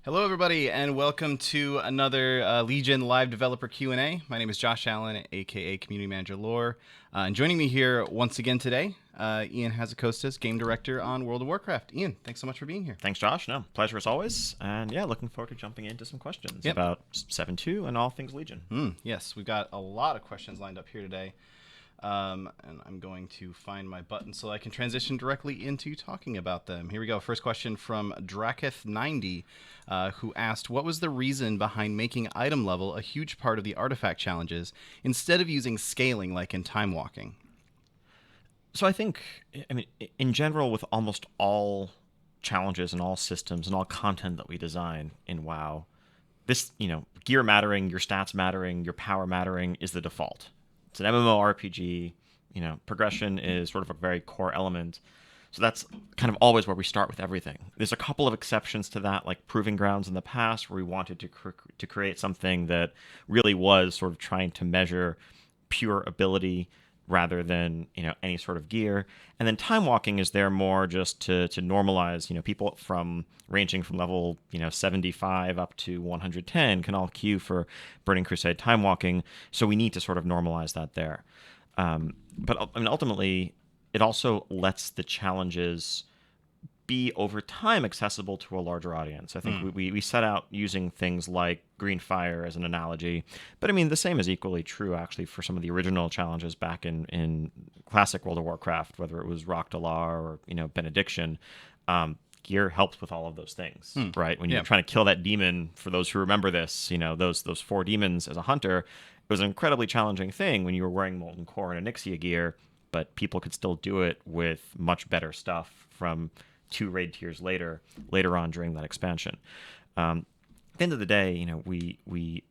Hello, everybody, and welcome to another Legion Live Developer Q&A. My name is Josh Allen, aka Community Manager Lore, and joining me here once again today, Ion Hazzikostas, Game Director on World of Warcraft. Ion, thanks so much for being here. Thanks, Josh. No, pleasure as always. And yeah, looking forward to jumping into some questions about 7.2 and all things Legion. Yes, we've got a lot of questions lined up here today. And I'm going to find my button so I can transition directly into talking about them. Here we go. First question from Draketh90, who asked, what was the reason behind making item level a huge part of the artifact challenges instead of using scaling like in time walking? So I think, in general, with almost all challenges and all systems and all content that we design in WoW, this, gear mattering, your stats mattering, your power mattering is the default. It's an MMORPG, progression is sort of a very core element. So that's kind of always where we start with everything. There's a couple of exceptions to that, like Proving Grounds in the past, where we wanted to create something that really was sort of trying to measure pure ability rather than any sort of gear. And then Time Walking is there more just to normalize, people ranging from level 75 up to 110 can all queue for Burning Crusade Time Walking. So we need to sort of normalize that there. But ultimately, it also lets the challenges be over time accessible to a larger audience. I think we set out using things like green fire as an analogy, but the same is equally true actually for some of the original challenges back in classic World of Warcraft, whether it was Rock Dalar or Benediction. Gear helps with all of those things, right? When you're trying to kill that demon, for those who remember this, those 4 demons as a hunter, it was an incredibly challenging thing when you were wearing Molten Core and Onyxia gear, but people could still do it with much better stuff from 2 raid tiers later on during that expansion. At the end of the day, we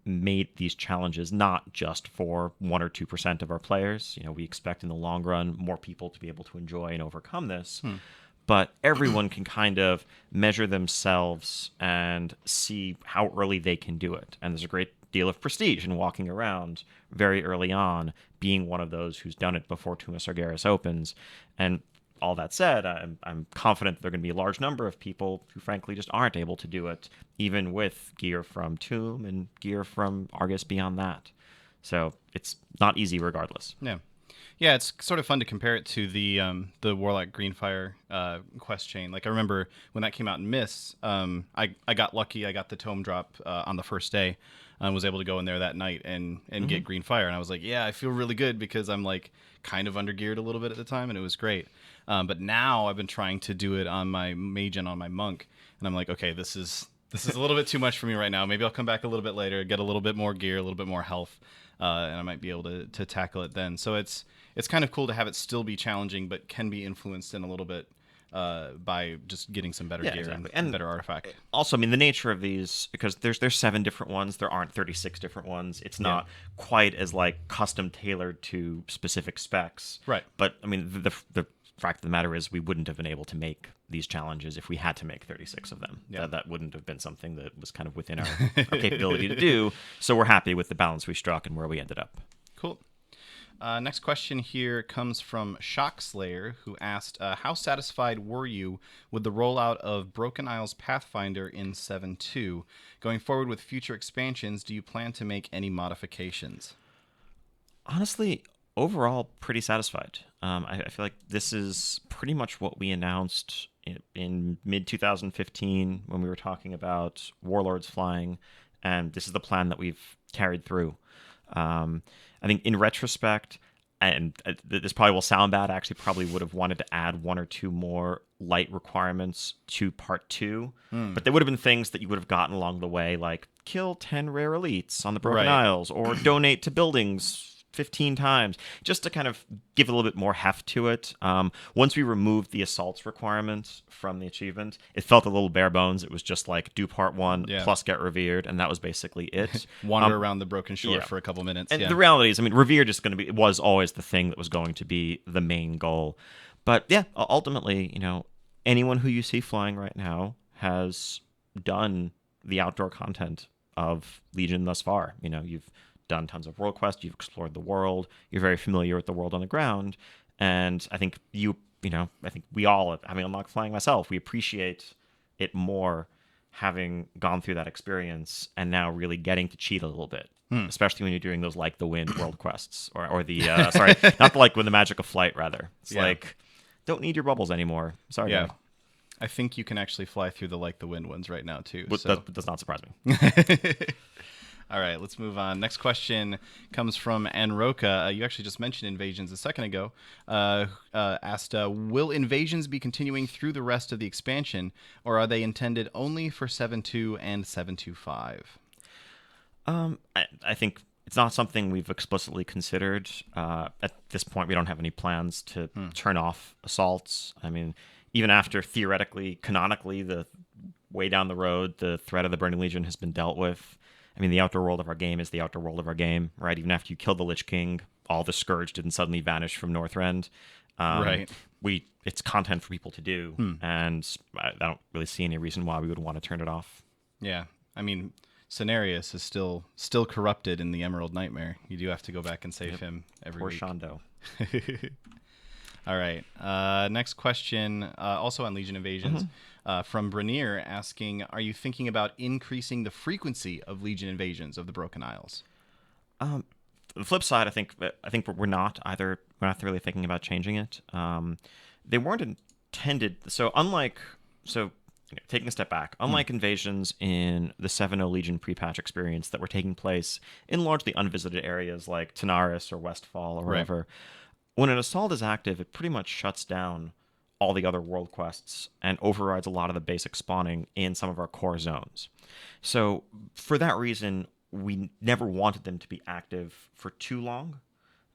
made these challenges not just for 1 or 2% of our players. We expect in the long run more people to be able to enjoy and overcome this. But everyone can kind of measure themselves and see how early they can do it. And there's a great deal of prestige in walking around very early on, being one of those who's done it before Tomb of Sargeras opens. And all that said, I'm confident there are going to be a large number of people who frankly just aren't able to do it, even with gear from Tomb and gear from Argus beyond that. So it's not easy regardless. Yeah, it's sort of fun to compare it to the Warlock Greenfire quest chain. Like I remember when that came out in Mists, I got lucky. I got the tome drop on the first day and was able to go in there that night and get Greenfire. And I was like, yeah, I feel really good because I'm like kind of undergeared a little bit at the time, and it was great. But now I've been trying to do it on my mage and on my monk, and I'm like, okay, this is a little bit too much for me right now. Maybe I'll come back a little bit later, get a little bit more gear, a little bit more health, and I might be able to tackle it then. So it's kind of cool to have it still be challenging, but can be influenced in a little bit by just getting some better gear and better artifact. Also, the nature of these, because there's 7 different ones, there aren't 36 different ones. It's not quite as like custom tailored to specific specs. Right. But the fact of the matter is we wouldn't have been able to make these challenges if we had to make 36 of them. That wouldn't have been something that was kind of within our capability to do. So we're happy with the balance we struck and where we ended up. Cool. Next question here comes from Shockslayer, who asked, how satisfied were you with the rollout of Broken Isles Pathfinder in 7.2? Going forward with future expansions, do you plan to make any modifications? Honestly, overall, pretty satisfied. I feel like this is pretty much what we announced in mid-2015 when we were talking about Warlords flying, and this is the plan that we've carried through. I think in retrospect, and this probably will sound bad, I actually probably would have wanted to add 1 or 2 more light requirements to part 2, but there would have been things that you would have gotten along the way, like kill 10 rare elites on the Broken Isles, or donate to buildings 15 times, just to kind of give a little bit more heft to it. Once we removed the assaults requirement from the achievement, it felt a little bare bones. It was just like do part 1 plus get revered, and that was basically it. Wander around the broken shore for a couple minutes. And the reality is, revered is going to be, it was always the thing that was going to be the main goal. But yeah, ultimately, anyone who you see flying right now has done the outdoor content of Legion thus far. You've done tons of world quests, you've explored the world, you're very familiar with the world on the ground, and I think I think we all, having unlocked flying myself, we appreciate it more having gone through that experience and now really getting to cheat a little bit, Hmm. especially when you're doing those like the wind world quests or the sorry, not the like with the magic of flight rather. It's Yeah. like don't need your bubbles anymore. Sorry, Yeah. guy. I think you can actually fly through the like the wind ones right now too. But So. that does not surprise me. All right, let's move on. Next question comes from Anroka. You actually just mentioned invasions a second ago. Asked, will invasions be continuing through the rest of the expansion, or are they intended only for 7.2 and 7.25? I think it's not something we've explicitly considered. At this point, we don't have any plans to turn off assaults. I mean, even after theoretically, canonically, the way down the road, the threat of the Burning Legion has been dealt with. I mean, the outdoor world of our game is the outdoor world of our game, right? Even after you kill the Lich King, all the Scourge didn't suddenly vanish from Northrend. Right. It's content for people to do, and I don't really see any reason why we would want to turn it off. Yeah, I mean, Cenarius is still corrupted in the Emerald Nightmare. You do have to go back and save him every Poor week. Shondo. All right. Next question, also on Legion Invasions, from Brenier asking, are you thinking about increasing the frequency of Legion Invasions of the Broken Isles? The flip side, I think we're not either. We're not really thinking about changing it. They weren't intended. Taking a step back, unlike invasions in the 7.0 Legion pre-patch experience that were taking place in largely unvisited areas like Tanaris or Westfall or wherever, when an assault is active, it pretty much shuts down all the other world quests and overrides a lot of the basic spawning in some of our core zones. So for that reason, we never wanted them to be active for too long.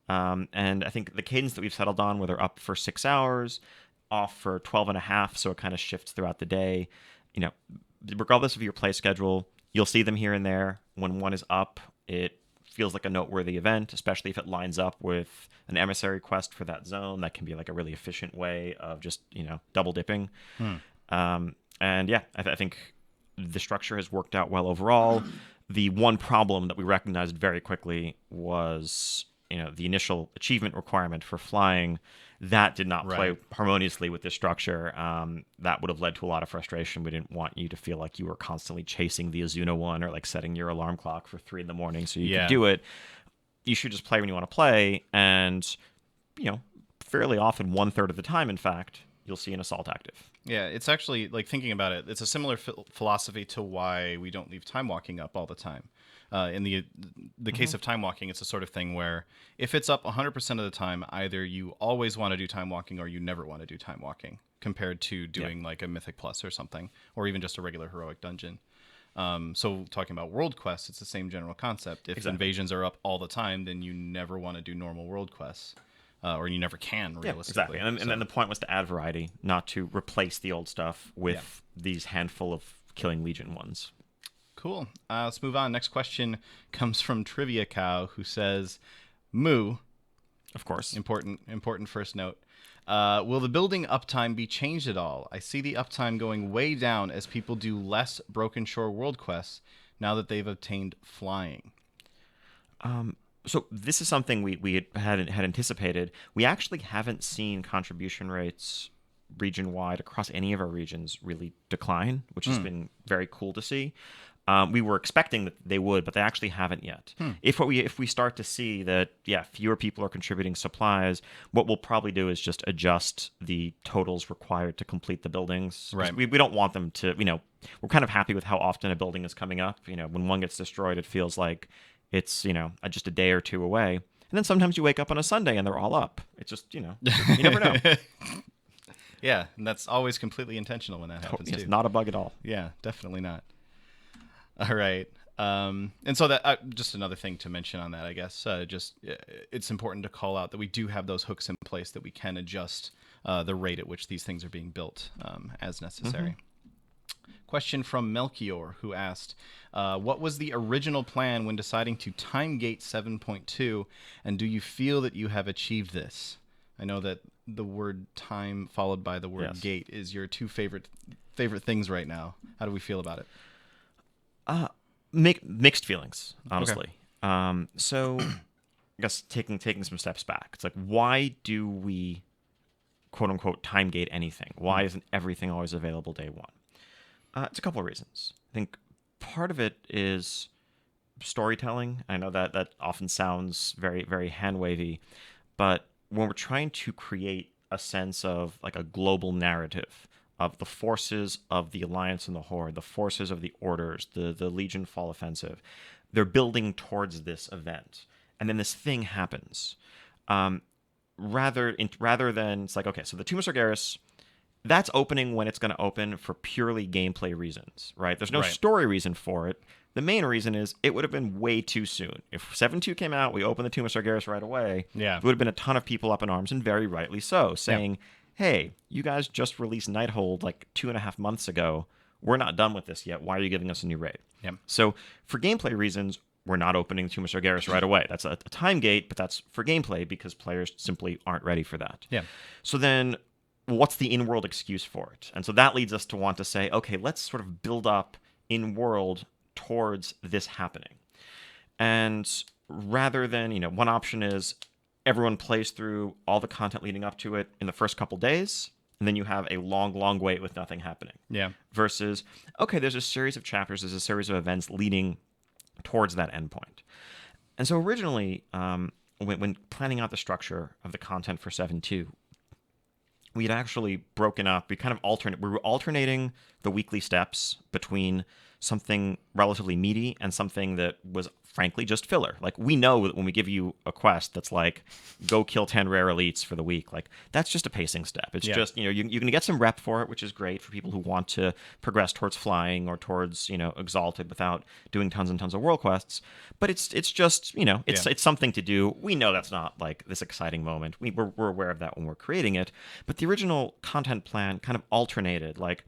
And I think the cadence that we've settled on, where they're up for 6 hours, off for 12 and a half, so it kind of shifts throughout the day. Regardless of your play schedule, you'll see them here and there. When one is up, it feels like a noteworthy event, especially if it lines up with an emissary quest for that zone. That can be like a really efficient way of just, double dipping. And yeah, I think the structure has worked out well overall. The one problem that we recognized very quickly was, the initial achievement requirement for flying. That did not play harmoniously with this structure. That would have led to a lot of frustration. We didn't want you to feel like you were constantly chasing the Azuna one or like setting your alarm clock for 3 a.m. so you could do it. You should just play when you want to play. And, fairly often, 1/3 of the time, in fact, you'll see an assault active. Yeah, it's actually, like, thinking about it, it's a similar philosophy to why we don't leave time walking up all the time. In the case of time walking, it's the sort of thing where if it's up 100% of the time, either you always want to do time walking or you never want to do time walking, compared to doing like a Mythic Plus or something, or even just a regular heroic dungeon. So talking about world quests, it's the same general concept. If invasions are up all the time, then you never want to do normal world quests. Or you never can, realistically. Exactly. And then the point was to add variety, not to replace the old stuff with these handful of killing Legion ones. Cool. Let's move on. Next question comes from Trivia Cow, who says, Moo. Of course. Important first note. Will the building uptime be changed at all? I see the uptime going way down as people do less Broken Shore world quests now that they've obtained flying. So this is something we had anticipated. We actually haven't seen contribution rates region-wide across any of our regions really decline, which has been very cool to see. We were expecting that they would, but they actually haven't yet. If we start to see that, fewer people are contributing supplies, what we'll probably do is just adjust the totals required to complete the buildings. Right. We don't want them to, we're kind of happy with how often a building is coming up. When one gets destroyed, it feels like it's, just a day or two away. And then sometimes you wake up on a Sunday and they're all up. It's just, you never know. Yeah, and that's always completely intentional when that happens, It's too. not a bug at all. Yeah, definitely not. All right. And so that just another thing to mention on that, I guess, it's important to call out that we do have those hooks in place that we can adjust the rate at which these things are being built as necessary. Question from Melchior, who asked, what was the original plan when deciding to time gate 7.2, and do you feel that you have achieved this? I know that the word time followed by the word gate is your two favorite things right now. How do we feel about it? Mixed feelings, honestly. Okay. So I guess taking some steps back, it's like, why do we quote unquote time gate anything? Why isn't everything always available day one? It's a couple of reasons. I think part of it is storytelling. I know that that often sounds very, very hand wavy, but when we're trying to create a sense of like a global narrative of the forces of the Alliance and the Horde, the forces of the Orders, the Legion Fall Offensive, they're building towards this event, and then this thing happens. Um, rather than it's like, okay, so the Tomb of Sargeras, that's opening when it's going to open for purely gameplay reasons, right? There's no Right. story reason for it. The main reason is it would have been way too soon. If 7.2 came out, we opened the Tomb of Sargeras right away, Yeah. there would have been a ton of people up in arms, and very rightly so, Yeah. saying, hey, you guys just released Nighthold like 2.5 months ago. We're not done with this yet. Why are you giving us a new raid? Yeah. So for gameplay reasons, we're not opening Tomb of Sargeras right away. That's a time gate, but that's for gameplay because players simply aren't ready for that. Yeah. So then what's the in-world excuse for it? And so that leads us to want to say, okay, let's sort of build up in-world towards this happening. And rather than, one option is everyone plays through all the content leading up to it in the first couple days, and then you have a long, long wait with nothing happening. Yeah. Versus, okay, there's a series of chapters, there's a series of events leading towards that endpoint. And so originally, when planning out the structure of the content for 7.2, we had actually broken up. We were alternating the weekly steps between something relatively meaty and something that was frankly just filler. Like, we know that when we give you a quest that's like, go kill 10 rare elites for the week, like, that's just a pacing step. It's just, you're going to get some rep for it, which is great for people who want to progress towards flying or towards, Exalted without doing tons and tons of world quests. But it's just, it's something to do. We know that's not like this exciting moment. We're aware of that when we're creating it. But the original content plan kind of alternated, like,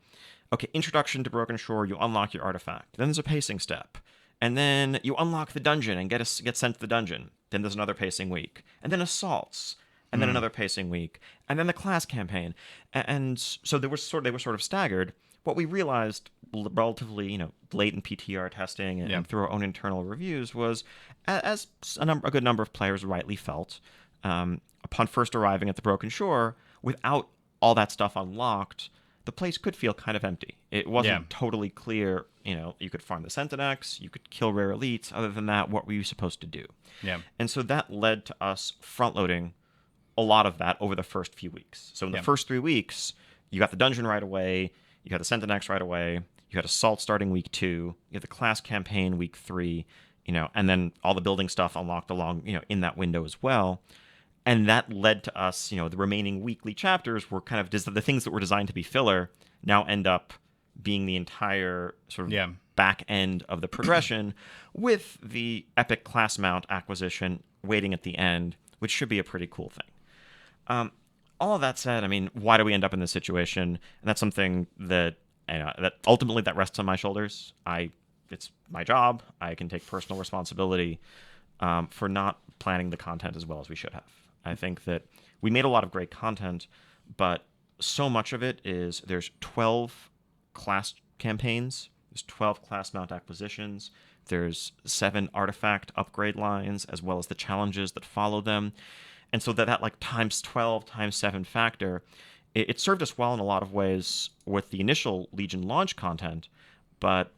okay, introduction to Broken Shore, you unlock your artifact. Then there's a pacing step. And then you unlock the dungeon and get sent to the dungeon. Then there's another pacing week. And then assaults. And then another pacing week. And then the class campaign. And so they were sort of staggered. What we realized relatively, late in PTR testing and through our own internal reviews was, as a good number of players rightly felt, upon first arriving at the Broken Shore, without all that stuff unlocked, the place could feel kind of empty. It wasn't totally clear, you could farm the Sentinex, you could kill rare elites. Other than that, what were you supposed to do? Yeah. And so that led to us front-loading a lot of that over the first few weeks. So in the first 3 weeks, you got the dungeon right away, you had the Sentinex right away, you had Assault starting week 2, you had the class campaign week 3, and then all the building stuff unlocked along, in that window as well. And that led to us, the remaining weekly chapters were kind of the things that were designed to be filler now end up being the entire sort of back end of the progression, with the epic class mount acquisition waiting at the end, which should be a pretty cool thing. All of that said, I mean, why do we end up in this situation? And that's something that that ultimately that rests on my shoulders. It's my job. I can take personal responsibility for not planning the content as well as we should have. I think that we made a lot of great content, but so much of it is there's 12 class campaigns, there's 12 class mount acquisitions, there's 7 artifact upgrade lines, as well as the challenges that follow them. And so that like times 12, times 7 factor, it served us well in a lot of ways with the initial Legion launch content, but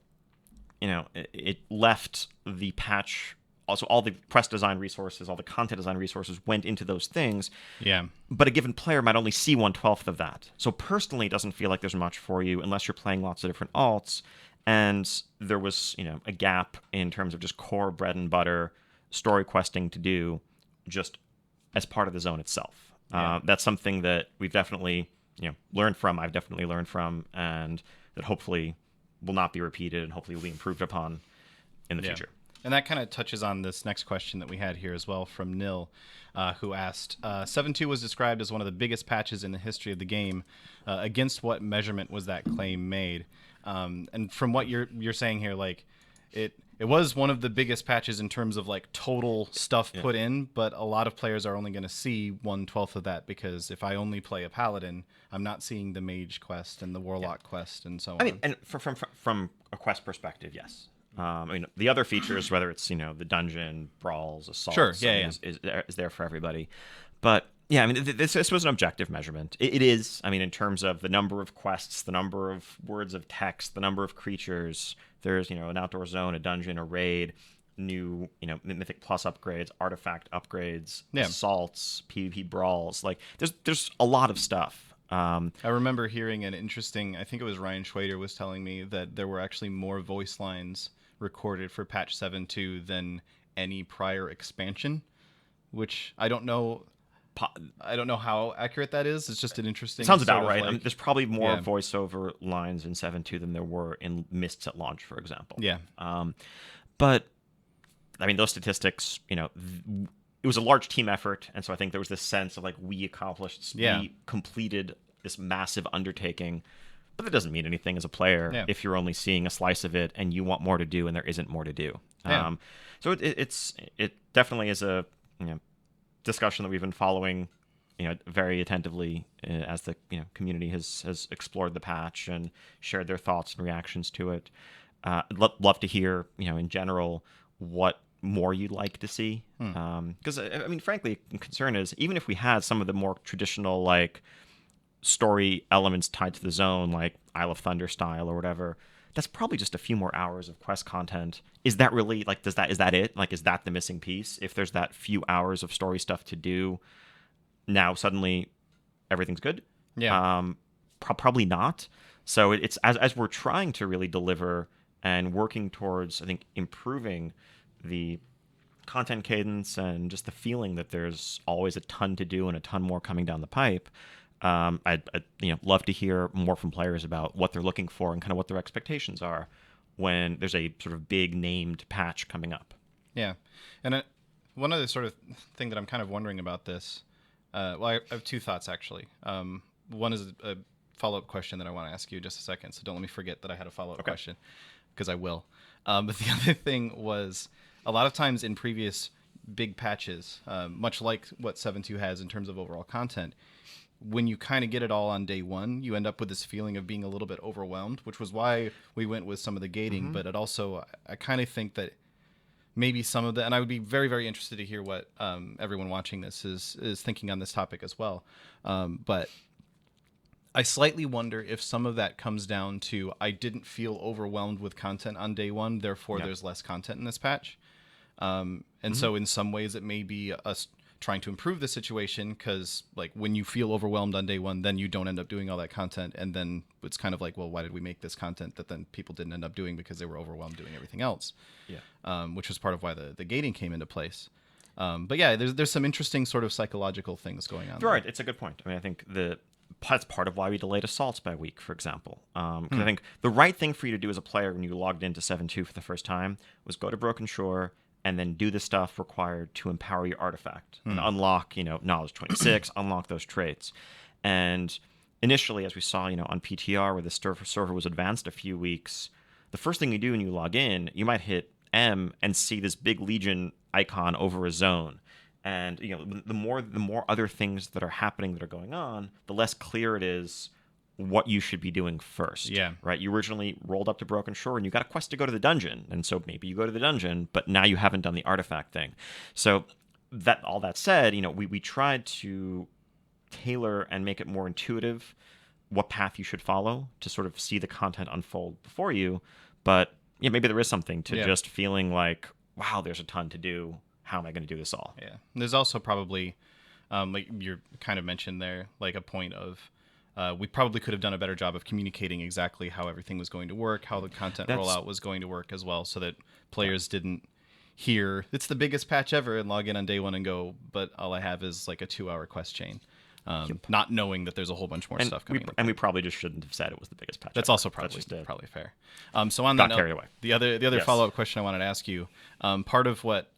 it left the patch. Also, all the quest design resources, all the content design resources went into those things. Yeah. But a given player might only see 1/12 of that. So personally, it doesn't feel like there's much for you unless you're playing lots of different alts. And there was, a gap in terms of just core bread and butter story questing to do just as part of the zone itself. Yeah. That's something that we've definitely, learned from. I've definitely learned from, and that hopefully will not be repeated and hopefully will be improved upon in the future. And that kind of touches on this next question that we had here as well from Nil, who asked, 7.2 was described as one of the biggest patches in the history of the game. Against what measurement was that claim made? And from what you're saying here, like, it was one of the biggest patches in terms of like total stuff put in, but a lot of players are only going to see 1/12 of that, because if I only play a paladin, I'm not seeing the mage quest and the warlock quest and so on. I mean, and from a quest perspective, yes. The other features, whether it's the dungeon, brawls, assaults, Sure, is there for everybody. But Yeah, I mean, this was an objective measurement. It is. I mean, in terms of the number of quests, the number of words of text, the number of creatures. There's, an outdoor zone, a dungeon, a raid, new, Mythic Plus upgrades, artifact upgrades, Yeah. assaults, PvP brawls. Like, there's a lot of stuff. I remember hearing an interesting, I think it was Ryan Schwader was telling me that there were actually more voice lines recorded for patch 7.2 than any prior expansion, which I don't know how accurate that is. It's just an interesting. It sounds sort about of right. like, I mean, there's probably more yeah, voiceover lines in 7.2 than there were in Mists at launch, for example. yeah, But I mean, those statistics, it was a large team effort, and so I think there was this sense of like we accomplished, Yeah. we completed this massive undertaking. But that doesn't mean anything as a player Yeah. if you're only seeing a slice of it and you want more to do and there isn't more to do. Yeah. So it definitely is a discussion that we've been following very attentively as the community has explored the patch and shared their thoughts and reactions to it. Love to hear in general what more you'd like to see, because I mean, frankly, concern is even if we had some of the more traditional like story elements tied to the zone, like Isle of Thunder style or whatever, that's probably just a few more hours of quest content. Is that really like is that it? Like, is that the missing piece? If there's that few hours of story stuff to do, now suddenly everything's good? Yeah. Probably not. So it's as we're trying to really deliver and working towards, I think, improving the content cadence and just the feeling that there's always a ton to do and a ton more coming down the pipe. I'd love to hear more from players about what they're looking for and kind of what their expectations are when there's a sort of big named patch coming up. Yeah. And one other sort of thing that I'm kind of wondering about this, well, I have two thoughts actually. One is a follow-up question that I want to ask you in just a second, so don't let me forget that I had a follow-up question, because I will. But the other thing was, a lot of times in previous big patches, much like what 7.2 has in terms of overall content, when you kind of get it all on day one, you end up with this feeling of being a little bit overwhelmed, which was why we went with some of the gating. But it also, I kind of think that maybe some of the, and I would be very, very interested to hear what everyone watching this is thinking on this topic as well. But I slightly wonder if some of that comes down to I didn't feel overwhelmed with content on day one, therefore there's less content in this patch. And so in some ways it may be us trying to improve the situation, because like when you feel overwhelmed on day one, then you don't end up doing all that content, and then it's kind of like, well, why did we make this content that then people didn't end up doing because they were overwhelmed doing everything else? Which was part of why the gating came into place. But yeah, there's some interesting sort of psychological things going on. Right, it's a good point. I mean, I think that's part of why we delayed assaults by a week, for example. Because I think the right thing for you to do as a player when you logged into 7.2 for the first time was go to Broken Shore and then do the stuff required to empower your artifact and unlock, Knowledge 26, unlock those traits. And initially, as we saw, on PTR, where the server was advanced a few weeks, the first thing you do when you log in, you might hit M and see this big Legion icon over a zone. And the more other things that are happening that are going on, the less clear it is what you should be doing first. Yeah. Right? You originally rolled up to Broken Shore and you got a quest to go to the dungeon. And so maybe you go to the dungeon, but now you haven't done the artifact thing. So all that said, we tried to tailor and make it more intuitive what path you should follow to sort of see the content unfold before you. But yeah, maybe there is something to just feeling like, wow, there's a ton to do. How am I going to do this all? Yeah. And there's also probably, like you kind of mentioned there, like a point of, we probably could have done a better job of communicating exactly how everything was going to work, how the content rollout was going to work as well, so that players didn't hear it's the biggest patch ever and log in on day one and go, but all I have is like a 2-hour quest chain, not knowing that there's a whole bunch more stuff coming. We probably just shouldn't have said it was the biggest patch. That's ever. also probably fair. So on that note, carried away. The other follow-up question I wanted to ask you, part of what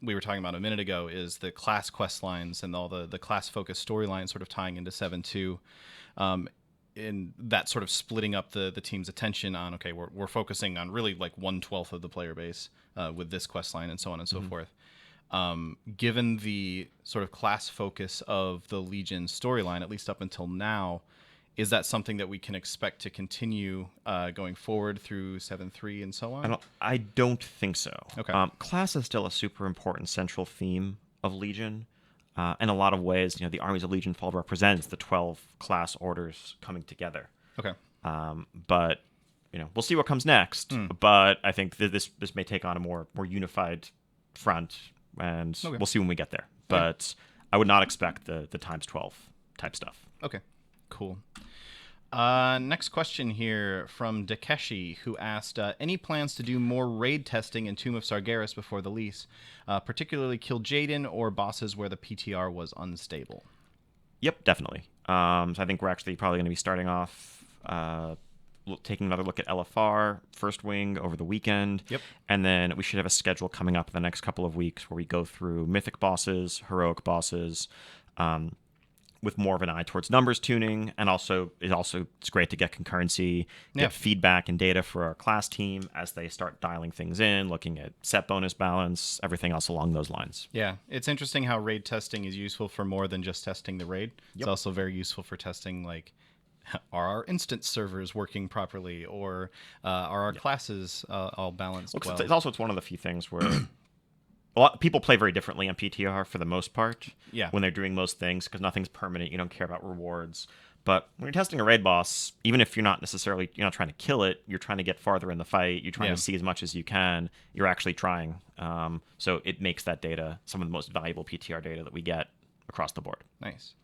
we were talking about a minute ago is the class quest lines and all the class focused storylines sort of tying into 7.2, in that sort of splitting up the team's attention on, okay, we're focusing on really like 1/12 of the player base with this quest line and so on and so forth. Given the sort of class focus of the Legion storyline, at least up until now, is that something that we can expect to continue going forward through 7.3 and so on? I don't think so. Okay. Class is still a super important central theme of Legion. In a lot of ways, the armies of Legionfall represents the 12 class orders coming together. Okay. But we'll see what comes next. But I think that this may take on a more unified front, and we'll see when we get there. But I would not expect the times 12 type stuff. Okay, cool. Next question here from Dakeshi, who asked, any plans to do more raid testing in Tomb of Sargeras before the lease, particularly kill Jaden or bosses where the PTR was unstable? Yep, definitely. So I think we're actually probably going to be starting off taking another look at LFR, First Wing over the weekend. Yep. And then we should have a schedule coming up in the next couple of weeks where we go through mythic bosses, heroic bosses, with more of an eye towards numbers tuning. And it's great to get concurrency, get feedback and data for our class team as they start dialing things in, looking at set bonus balance, everything else along those lines. Yeah, it's interesting how raid testing is useful for more than just testing the raid. It's also very useful for testing, like, are our instance servers working properly, or are our classes all balanced well? It's one of the few things where a lot people play very differently on PTR for the most part. Yeah. When they're doing most things, because nothing's permanent, you don't care about rewards. But when you're testing a raid boss, even if you're not trying to kill it, you're trying to get farther in the fight. You're trying to see as much as you can. You're actually trying. So it makes that data some of the most valuable PTR data that we get across the board. Nice.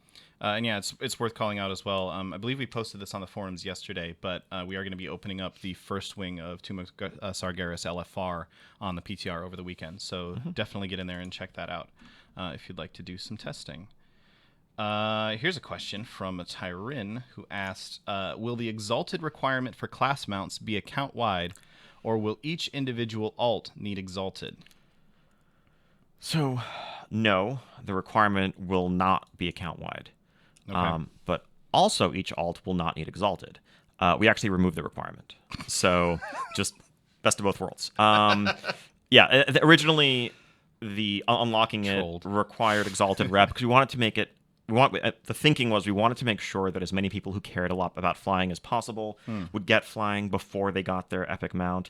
And yeah, it's worth calling out as well. I believe we posted this on the forums yesterday, but we are going to be opening up the first wing of Tomb of Sargeras LFR on the PTR over the weekend. So definitely get in there and check that out if you'd like to do some testing. Here's a question from a Tyrin who asked, will the exalted requirement for class mounts be account-wide, or will each individual alt need exalted? So, no, the requirement will not be account-wide. Okay. But also each alt will not need exalted. We actually removed the requirement. So just best of both worlds. Originally the unlocking Trolled. it required exalted rep because we wanted to make it. The thinking was we wanted to make sure that as many people who cared a lot about flying as possible would get flying before they got their epic mount,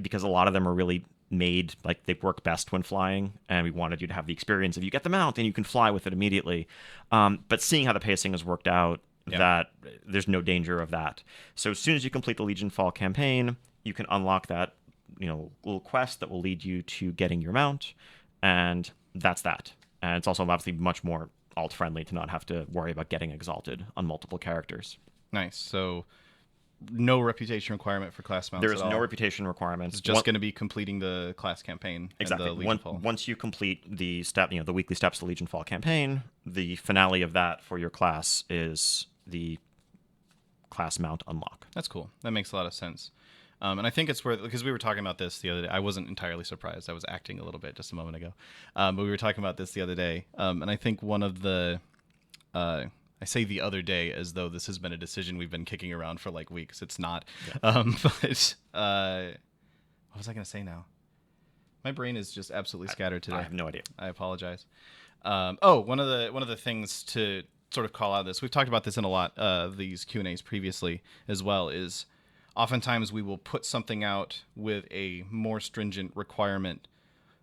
because a lot of them are really made like they work best when flying, and we wanted you to have the experience of you get the mount and you can fly with it immediately. But seeing how the pacing has worked out, that there's no danger of that. So as soon as you complete the Legionfall campaign, you can unlock that little quest that will lead you to getting your mount, and that's that. And it's also obviously much more alt friendly to not have to worry about getting exalted on multiple characters. Nice. So no reputation requirement for class mounts. There is no reputation requirement. It's just going to be completing the class campaign. Exactly. And the Legionfall. Once you complete the the weekly steps of the Legionfall campaign, the finale of that for your class is the class mount unlock. That's cool. That makes a lot of sense. And I think it's worth, because we were talking about this the other day. I wasn't entirely surprised. I was acting a little bit just a moment ago. But we were talking about this the other day. And I think one of the, I say the other day as though this has been a decision we've been kicking around for like weeks. It's not. Yeah. But what was I going to say now? My brain is just absolutely scattered today. I have no idea. I apologize. One of the things to sort of call out this, we've talked about this in a lot of these Q&As previously as well, is oftentimes we will put something out with a more stringent requirement.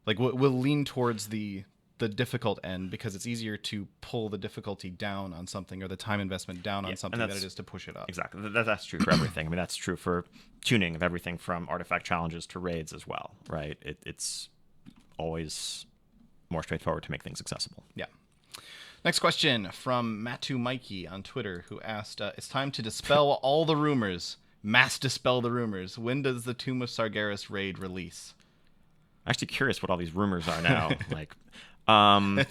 Like we'll lean towards the difficult end because it's easier to pull the difficulty down on something, or the time investment down on something, than it is to push it up. Exactly. That's true for everything. I mean, that's true for tuning of everything from artifact challenges to raids as well, right? It's always more straightforward to make things accessible. Yeah. Next question from Matu Mikey on Twitter, who asked, it's time to dispel all the rumors. Mass dispel the rumors. When does the Tomb of Sargeras raid release? I'm actually curious what all these rumors are now. Probably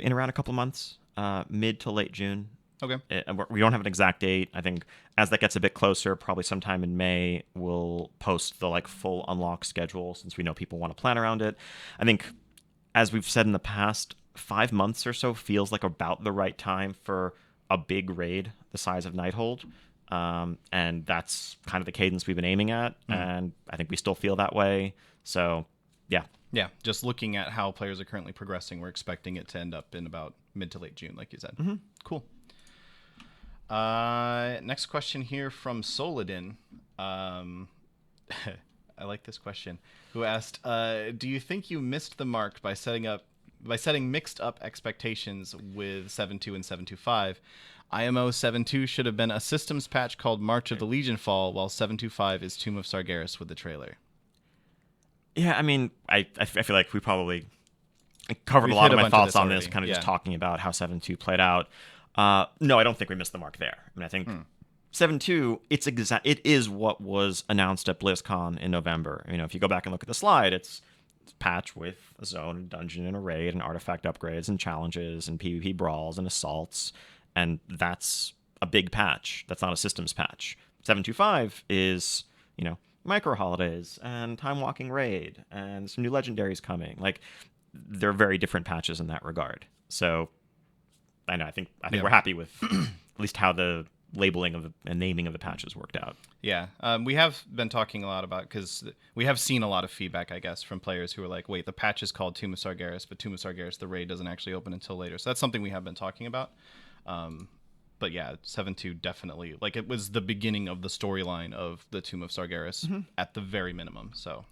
in around a couple of months, mid to late June. Okay. We don't have an exact date. I think as that gets a bit closer, probably sometime in May, we'll post the full unlock schedule, since we know people want to plan around it. I think, as we've said in the past, 5 months or so feels like about the right time for a big raid the size of Nighthold. And that's kind of the cadence we've been aiming at, and I think we still feel that way. So, yeah. Yeah, just looking at how players are currently progressing, we're expecting it to end up in about mid to late June, like you said. Mm-hmm. Cool. Next question here from Soladin. I like this question. Who asked, do you think you missed the mark by setting up by setting mixed up expectations with 7.2 and 7.2.5. IMO 7.2 should have been a systems patch called March of the Legion Fall, while 7.2.5 is Tomb of Sargeras with the trailer. Yeah, I mean, I feel like we probably covered We've a lot hit of a my bunch of thoughts this on already. this, kind of just Yeah. talking about how 7.2 played out. No, I don't think we missed the mark there. I mean, I think 7.2, it is what was announced at BlizzCon in November. You know, if you go back and look at the slide, it's a patch with a zone, a dungeon, and a raid, and artifact upgrades, and challenges, and PvP brawls, and assaults, and that's a big patch. That's not a systems patch. 7.2.5 is, you know, micro holidays and time walking raid and some new legendaries coming. Like, they're very different patches in that regard. So I know I think we're happy with at least how the labeling of and naming of the patches worked out. Yeah, we have been talking a lot about, because we have seen a lot of feedback, I guess, from players who are like, wait, the patch is called Tomb of Sargeras, but Tomb of Sargeras, the raid doesn't actually open until later. So that's something we have been talking about. But yeah, 7.2 definitely, like, it was the beginning of the storyline of the Tomb of Sargeras at the very minimum. So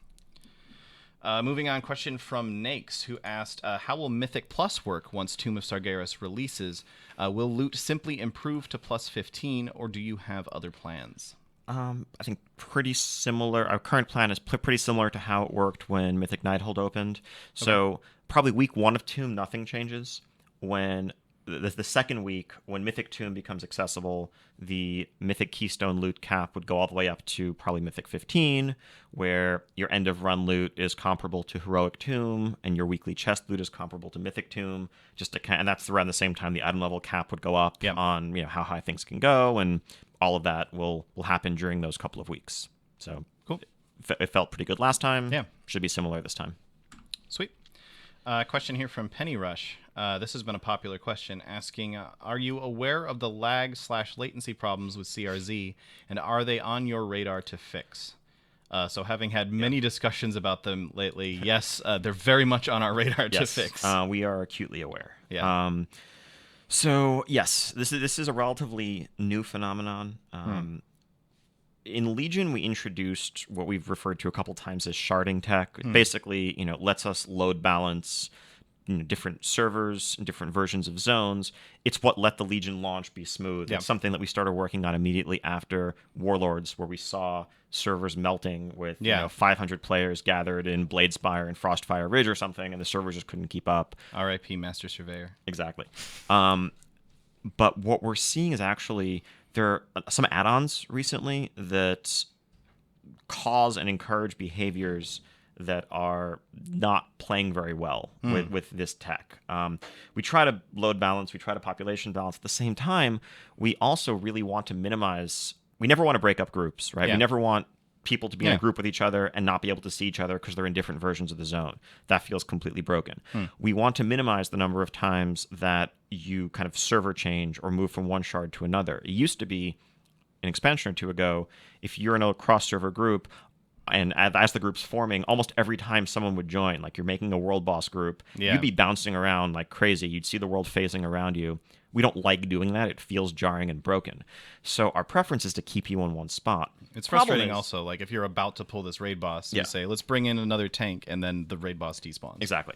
moving on, question from Nakes, who asked, how will Mythic Plus work once Tomb of Sargeras releases? Will loot simply improve to plus 15, or do you have other plans? I think pretty similar. Our current plan is pretty similar to how it worked when Mythic Nighthold opened. So probably week 1 of Tomb, nothing changes. When the second week, when Mythic Tomb becomes accessible, the Mythic Keystone loot cap would go all the way up to probably Mythic 15, where your end of run loot is comparable to Heroic Tomb, and your weekly chest loot is comparable to Mythic Tomb. And that's around the same time the item level cap would go up on, you know, how high things can go, and all of that will happen during those couple of weeks. So Cool. It felt pretty good last time. Yeah. Should be similar this time. Sweet. Question here from Penny Rush. This has been a popular question, asking, are you aware of the lag/latency problems with CRZ, and are they on your radar to fix? So having had many discussions about them lately, yes, they're very much on our radar to fix. We are acutely aware. Yeah. So yes, this is a relatively new phenomenon. In Legion, we introduced what we've referred to a couple times as sharding tech. It basically, you know, lets us load balance, you know, different servers and different versions of zones. It's what let the Legion launch be smooth. Yeah. It's something that we started working on immediately after Warlords, where we saw servers melting with you know, 500 players gathered in Bladespire and Frostfire Ridge or something, and the servers just couldn't keep up. R.I.P. Master Surveyor. Exactly. But what we're seeing is actually there are some add-ons recently that cause and encourage behaviors that are not playing very well with this tech. We try to load balance, we try to population balance. At the same time, we also really want to minimize. We never want to break up groups, right? Yeah. We never want people to be in a group with each other and not be able to see each other because they're in different versions of the zone. That feels completely broken. We want to minimize the number of times that you kind of server change or move from one shard to another. It used to be an expansion or two ago, if you're in a cross-server group, and as the group's forming, almost every time someone would join, like you're making a world boss group, you'd be bouncing around like crazy. You'd see the world phasing around you. We don't like doing that. It feels jarring and broken. So our preference is to keep you in one spot. It's frustrating also, like if you're about to pull this raid boss and you say, let's bring in another tank, and then the raid boss despawns. Exactly.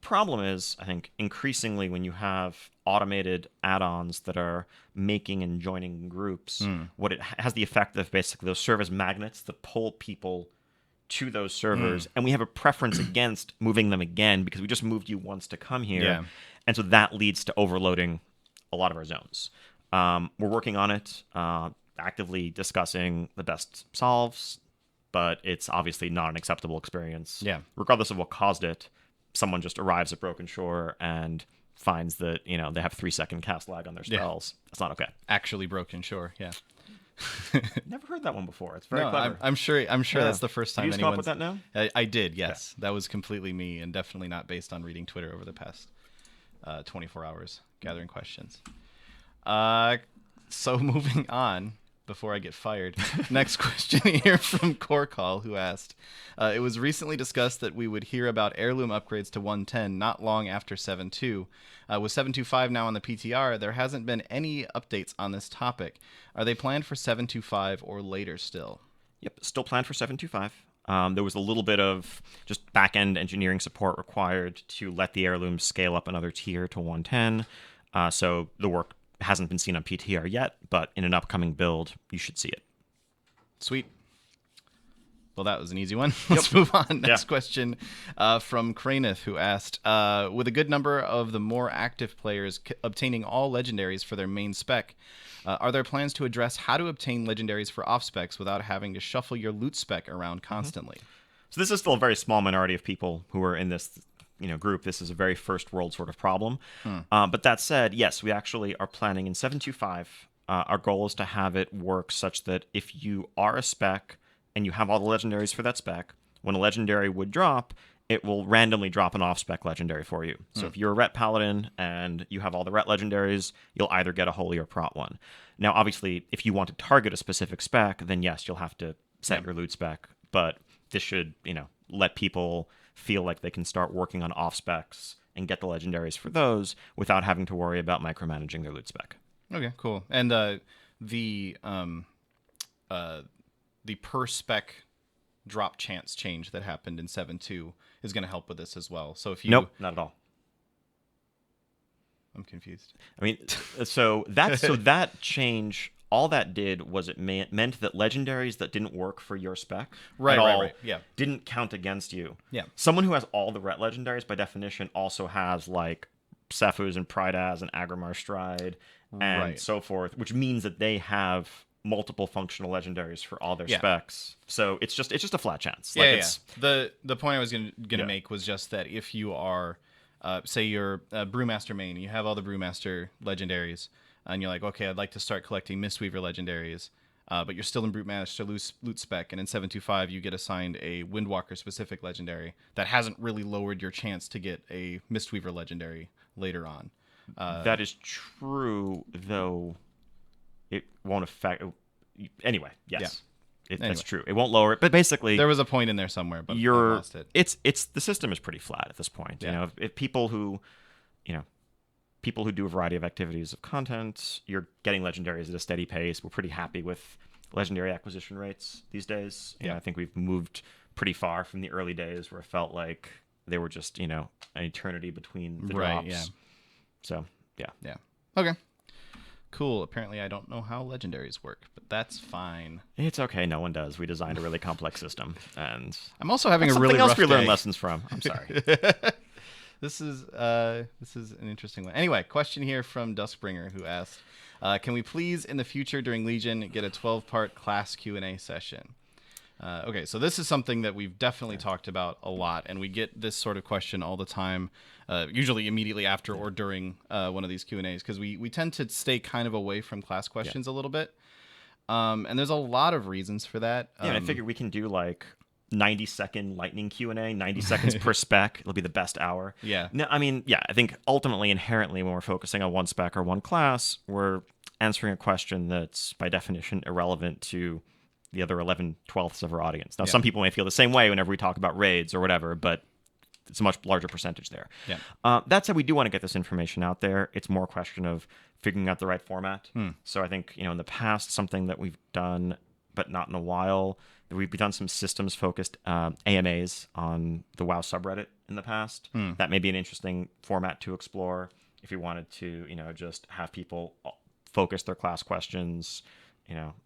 Problem is, I think, increasingly when you have automated add-ons that are making and joining groups, what it has the effect of basically those serve as magnets that pull people to those servers, and we have a preference against moving them again because we just moved you once to come here, and so that leads to overloading a lot of our zones. We're working on it, actively discussing the best solves, but it's obviously not an acceptable experience. Regardless of what caused it, someone just arrives at Broken Shore and finds that, you know, they have 3-second cast lag on their spells. That's not okay. Actually Broken Shore, Never heard that one before. It's very clever. I'm sure that's the first time Did you come up with that now? I did, yes. That was completely me, and definitely not based on reading Twitter over the past 24 hours, gathering questions. So moving on, before I get fired. Next question here from Corcall, who asked, it was recently discussed that we would hear about heirloom upgrades to 110 not long after 7.2. With 7.2.5 now on the PTR, there hasn't been any updates on this topic. Are they planned for 7.2.5 or later still? Yep, still planned for 7.2.5. There was a little bit of just back-end engineering support required to let the heirlooms scale up another tier to 110. So the work hasn't been seen on PTR yet, but in an upcoming build, you should see it. Sweet. Well, that was an easy one. Let's move on. Next Yeah. question from Craneth, who asked, with a good number of the more active players obtaining all legendaries for their main spec, are there plans to address how to obtain legendaries for off specs without having to shuffle your loot spec around constantly? So this is still a very small minority of people who are in this group. This is a very first world sort of problem. But that said, yes, we actually are planning in 725. Our goal is to have it work such that if you are a spec and you have all the legendaries for that spec, when a legendary would drop, it will randomly drop an off-spec legendary for you. So if you're a Ret Paladin and you have all the Ret legendaries, you'll either get a Holy or Prot one. Now, obviously, if you want to target a specific spec, then yes, you'll have to set your loot spec. But this should, let people feel like they can start working on off-specs and get the legendaries for those without having to worry about micromanaging their loot spec. Okay, cool. And the per spec drop chance change that happened in 7.2 is going to help with this as well. So if you Nope, not at all. I'm confused. I mean, so that change, all that did was it meant that legendaries that didn't work for your spec Right. Yeah. didn't count against you. Yeah. Someone who has all the Ret legendaries, by definition, also has like Sephuz and Pridaz and Agrimar Stride and so forth, which means that they have multiple functional legendaries for all their specs. So it's just a flat chance. The point I was gonna make was just that if you are, say you're a Brewmaster main, you have all the Brewmaster legendaries, and you're like, okay, I'd like to start collecting Mistweaver legendaries, but you're still in Brewmaster loot spec, and in 7.2.5 you get assigned a Windwalker specific legendary that hasn't really lowered your chance to get a Mistweaver legendary later on. That is true, though. It won't affect. Anyway, yes, that's true. It won't lower it, but basically, there was a point in there somewhere, but I lost it. It's the system is pretty flat at this point. Yeah. If people who do a variety of activities of content, you're getting legendaries at a steady pace. We're pretty happy with legendary acquisition rates these days. I think we've moved pretty far from the early days where it felt like they were just an eternity between the drops. Yeah. So yeah. Okay. Cool. Apparently, I don't know how legendaries work, but that's fine. It's okay. No one does. We designed a really complex system, and I'm also having a something really else rough we learned day. lessons from. I'm sorry. This is an interesting one. Anyway, question here from Duskbringer, who asked, "Can we please, in the future during Legion, get a 12-part class Q&A session?" Okay, so this is something that we've definitely talked about a lot, and we get this sort of question all the time, usually immediately after or during one of these Q&As, because we tend to stay kind of away from class questions a little bit, and there's a lot of reasons for that. I figure we can do like 90-second lightning Q&A, 90 seconds per spec. It'll be the best hour. Yeah. No, I think ultimately, inherently, when we're focusing on one spec or one class, we're answering a question that's by definition irrelevant to the other 11/12ths of our audience. Now, some people may feel the same way whenever we talk about raids or whatever, but it's a much larger percentage there. Yeah. That said, we do want to get this information out there. It's more a question of figuring out the right format. So I think, in the past, something that we've done, but not in a while, we've done some systems-focused AMAs on the WoW subreddit in the past. That may be an interesting format to explore if you wanted to, just have people focus their class questions,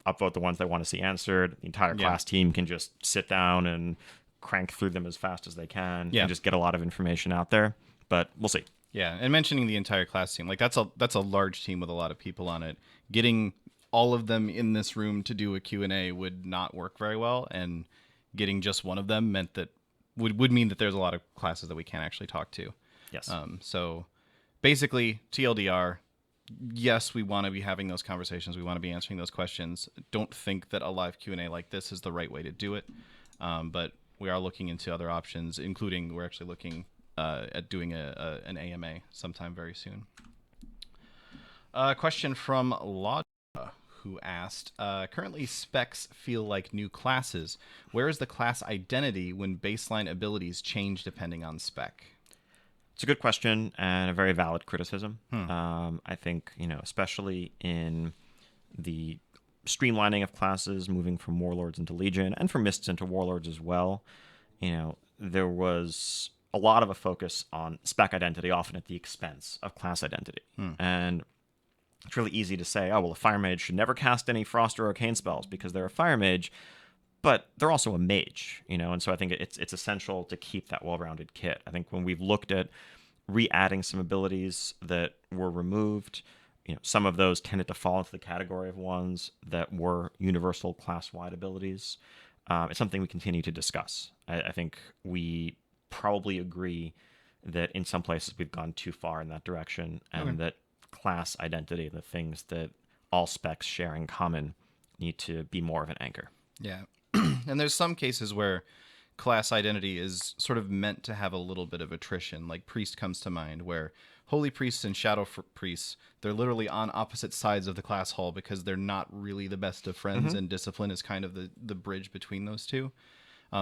upvote the ones they want to see answered. The entire class team can just sit down and crank through them as fast as they can and just get a lot of information out there. But we'll see. Yeah, and mentioning the entire class team, like that's a large team with a lot of people on it. Getting all of them in this room to do a Q&A would not work very well, and getting just one of them meant that would mean that there's a lot of classes that we can't actually talk to. Yes. So basically, TLDR, yes, we want to be having those conversations. We want to be answering those questions. Don't think that a live Q&A like this is the right way to do it. But we are looking into other options, including we're actually looking at doing an AMA sometime very soon. Question from Law, who asked, currently specs feel like new classes. Where is the class identity when baseline abilities change depending on spec? It's a good question and a very valid criticism. I think, especially in the streamlining of classes, moving from warlords into legion, and from mists into warlords as well. There was a lot of a focus on spec identity, often at the expense of class identity. And it's really easy to say, oh, well, a fire mage should never cast any frost or arcane spells because they're a fire mage, but they're also a mage, and so I think it's essential to keep that well-rounded kit. I think when we've looked at re-adding some abilities that were removed, some of those tended to fall into the category of ones that were universal class-wide abilities. It's something we continue to discuss. I think we probably agree that in some places we've gone too far in that direction, and that class identity, the things that all specs share in common, need to be more of an anchor. Yeah. And there's some cases where class identity is sort of meant to have a little bit of attrition. Like Priest comes to mind, where Holy Priests and Shadow Priests, they're literally on opposite sides of the class hall because they're not really the best of friends, and Discipline is kind of the bridge between those two.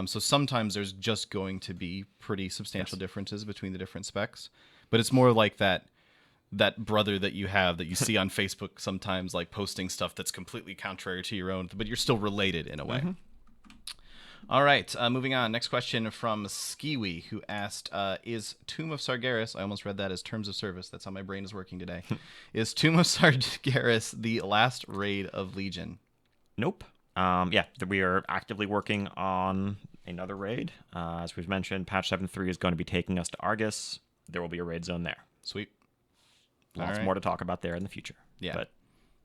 So sometimes there's just going to be pretty substantial differences between the different specs. But it's more like that brother that you have that you see on Facebook sometimes, like posting stuff that's completely contrary to your own, but you're still related in a way. All right, moving on. Next question from Skiwi, who asked, is Tomb of Sargeras, I almost read that as Terms of Service, that's how my brain is working today, is Tomb of Sargeras the last raid of Legion? Nope. We are actively working on another raid. As we've mentioned, patch 7.3 is going to be taking us to Argus. There will be a raid zone there. Sweet. Lots more to talk about there in the future. Yeah. But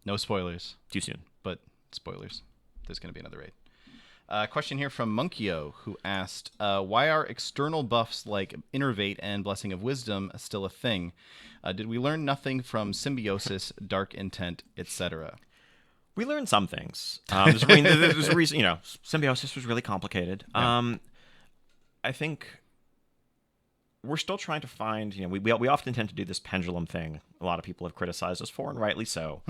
no spoilers. Too soon. But spoilers. There's going to be another raid. Question here from Monkeyo, who asked, why are external buffs like Innervate and Blessing of Wisdom still a thing? Did we learn nothing from Symbiosis, Dark Intent, etc.? We learned some things. There's a reason, Symbiosis was really complicated. Yeah. I think we're still trying to find, we often tend to do this pendulum thing. A lot of people have criticized us for, and rightly so.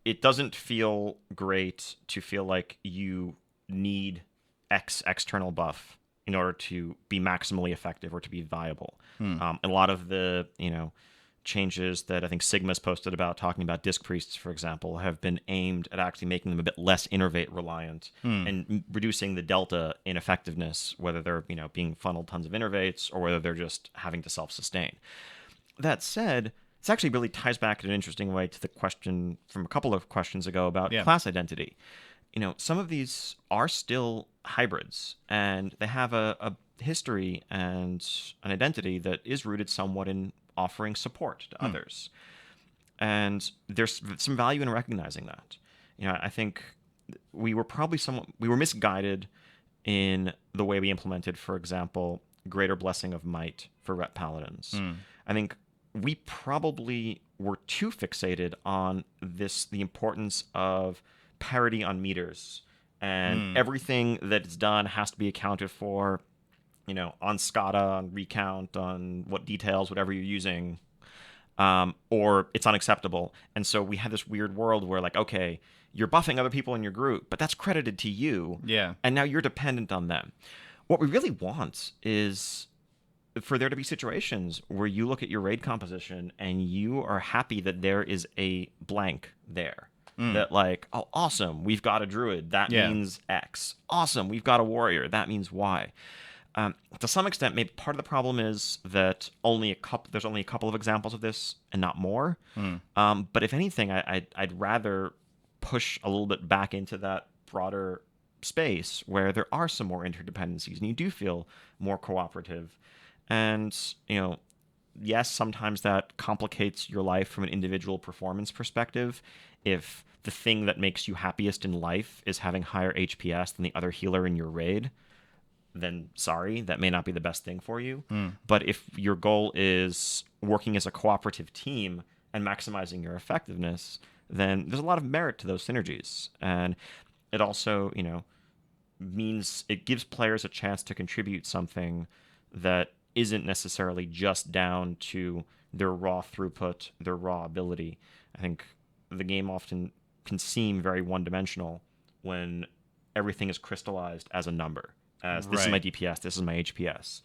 It doesn't feel great to feel like you need X external buff in order to be maximally effective or to be viable. A lot of the, changes that I think Sigma's posted about, talking about Disc Priests, for example, have been aimed at actually making them a bit less Innervate reliant and reducing the delta in effectiveness, whether they're, being funneled tons of Innervates or whether they're just having to self-sustain. That said, this actually really ties back in an interesting way to the question from a couple of questions ago about class identity. Some of these are still hybrids, and they have a history and an identity that is rooted somewhat in offering support to others. And there's some value in recognizing that. I think we were probably misguided in the way we implemented, for example, Greater Blessing of Might for Ret Paladins. I think we probably were too fixated on the importance of parity on meters, and everything that is done has to be accounted for, on SCADA, on recount, on what details, whatever you're using, or it's unacceptable. And so we had this weird world where, okay, you're buffing other people in your group, but that's credited to you. Yeah. And now you're dependent on them. What we really want is for there to be situations where you look at your raid composition and you are happy that there is a blank there. That oh, awesome, we've got a druid. That means X. Awesome, we've got a warrior. That means Y. To some extent, maybe part of the problem is that there's only a couple of examples of this and not more. But if anything, I'd rather push a little bit back into that broader space where there are some more interdependencies and you do feel more cooperative. And, yes, sometimes that complicates your life from an individual performance perspective. If the thing that makes you happiest in life is having higher HPS than the other healer in your raid, then sorry, that may not be the best thing for you. But if your goal is working as a cooperative team and maximizing your effectiveness, then there's a lot of merit to those synergies. And it also, means it gives players a chance to contribute something that isn't necessarily just down to their raw throughput, their raw ability. I think the game often can seem very one-dimensional when everything is crystallized as a number. As this is my DPS, this is my HPS.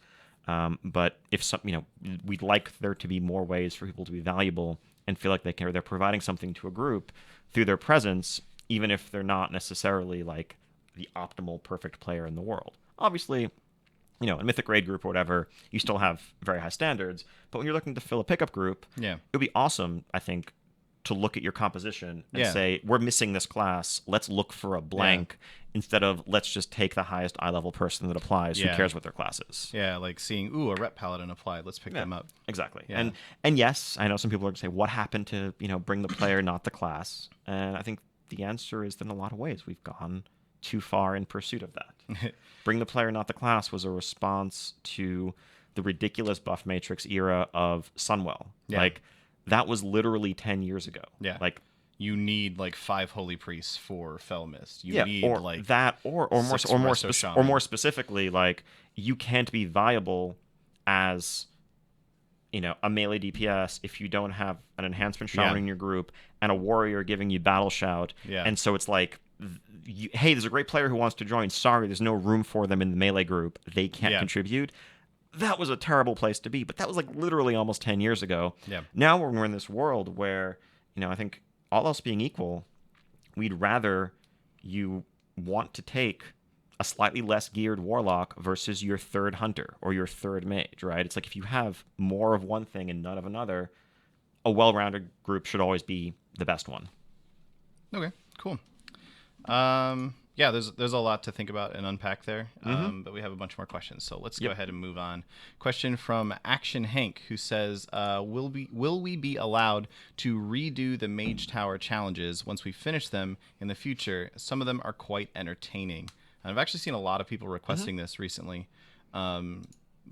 But if we'd like there to be more ways for people to be valuable and feel like they're providing something to a group through their presence, even if they're not necessarily like the optimal perfect player in the world. Obviously, a Mythic raid group or whatever, you still have very high standards. But when you're looking to fill a pickup group, Yeah. it would be awesome, I think, to look at your composition and Yeah. say, we're missing this class. Let's look for a blank instead of let's just take the highest eye level person that applies. Who cares what their class is? Yeah, like seeing, ooh, a rep paladin applied. Let's pick them up. Exactly. Yeah. And yes, I know some people are going to say, what happened to, bring the player, not the class? And I think the answer is that in a lot of ways we've gone too far in pursuit of that. Bring the player, not the class was a response to the ridiculous buff matrix era of Sunwell. Yeah. Like, that was literally 10 years ago. Yeah. Like, you need like 5 holy priests for Fell Mist. You need or like that, or more specifically, like, you can't be viable as a melee DPS if you don't have an enhancement shaman in your group and a warrior giving you battle shout. Yeah. And so it's like, hey, there's a great player who wants to join. Sorry, there's no room for them in the melee group. They can't contribute. That was a terrible place to be, but that was like literally almost 10 years ago. Yeah. Now we're in this world where, I think all else being equal, we'd rather you want to take a slightly less geared warlock versus your third hunter or your third mage, right? It's like if you have more of one thing and none of another, a well-rounded group should always be the best one. Okay, cool. Yeah, there's a lot to think about and unpack there, but we have a bunch more questions, so let's go ahead and move on. Question from Action Hank, who says, will we be allowed to redo the Mage Tower challenges once we finish them in the future? Some of them are quite entertaining. And I've actually seen a lot of people requesting this recently.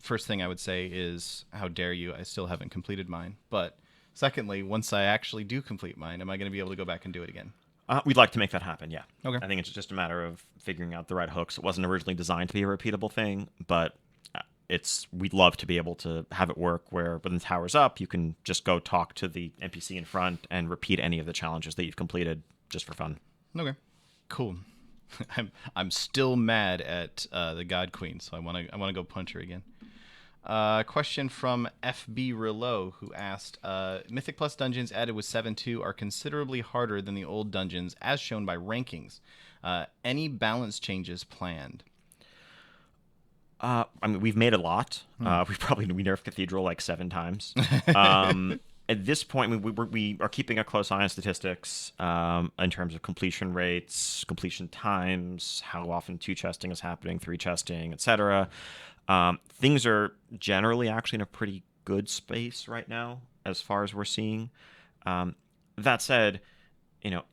First thing I would say is, how dare you? I still haven't completed mine. But secondly, once I actually do complete mine, am I going to be able to go back and do it again? We'd like to make that happen, yeah. Okay. I think it's just a matter of figuring out the right hooks. It wasn't originally designed to be a repeatable thing, but we'd love to be able to have it work where when the tower's up, you can just go talk to the NPC in front and repeat any of the challenges that you've completed just for fun. Okay, cool. I'm still mad at the God Queen, so I want to go punch her again. Question from FB Relow, who asked, Mythic Plus dungeons added with 7.2 are considerably harder than the old dungeons, as shown by rankings. Any balance changes planned? I mean, we've made a lot. We nerfed Cathedral like 7 times. At this point, we are keeping a close eye on statistics in terms of completion rates, completion times, how often 2-chesting is happening, 3-chesting, etc. Things are generally actually in a pretty good space right now, as far as we're seeing. That said,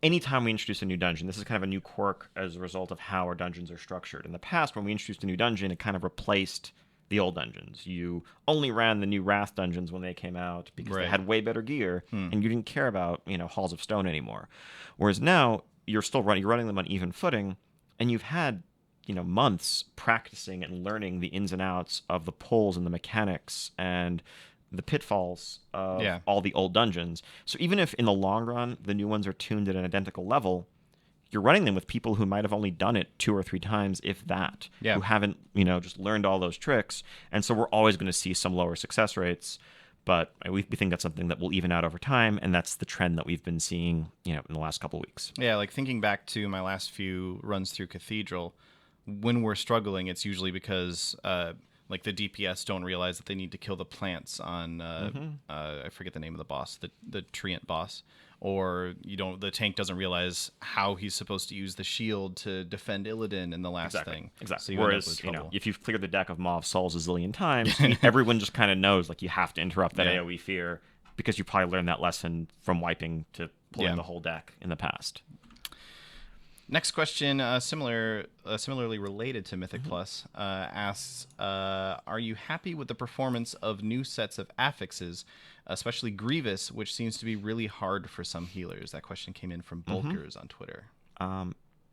anytime we introduce a new dungeon, this is kind of a new quirk as a result of how our dungeons are structured. In the past, when we introduced a new dungeon, it kind of replaced the old dungeons. You only ran the new Wrath dungeons when they came out because they had way better gear, and you didn't care about Halls of Stone anymore. Whereas now you're running them on even footing, and you've had months practicing and learning the ins and outs of the pulls and the mechanics and the pitfalls of all the old dungeons. So even if in the long run the new ones are tuned at an identical level, you're running them with people who might have only done it 2 or 3 times, if that, who haven't, just learned all those tricks. And so we're always going to see some lower success rates. But we think that's something that will even out over time, and that's the trend that we've been seeing, in the last couple of weeks. Yeah, like thinking back to my last few runs through Cathedral, when we're struggling, it's usually because like the DPS don't realize that they need to kill the plants on I forget the name of the boss, the treant boss, or the tank doesn't realize how he's supposed to use the shield to defend Illidan in the last thing. Exactly. So whereas if you've cleared the deck of Mauve Souls a zillion times, everyone just kind of knows like you have to interrupt that AoE fear because you probably learned that lesson from wiping to pulling the whole deck in the past. Next question, similarly related to Mythic Plus, asks, are you happy with the performance of new sets of affixes, especially Grievous, which seems to be really hard for some healers? That question came in from Bulkers on Twitter.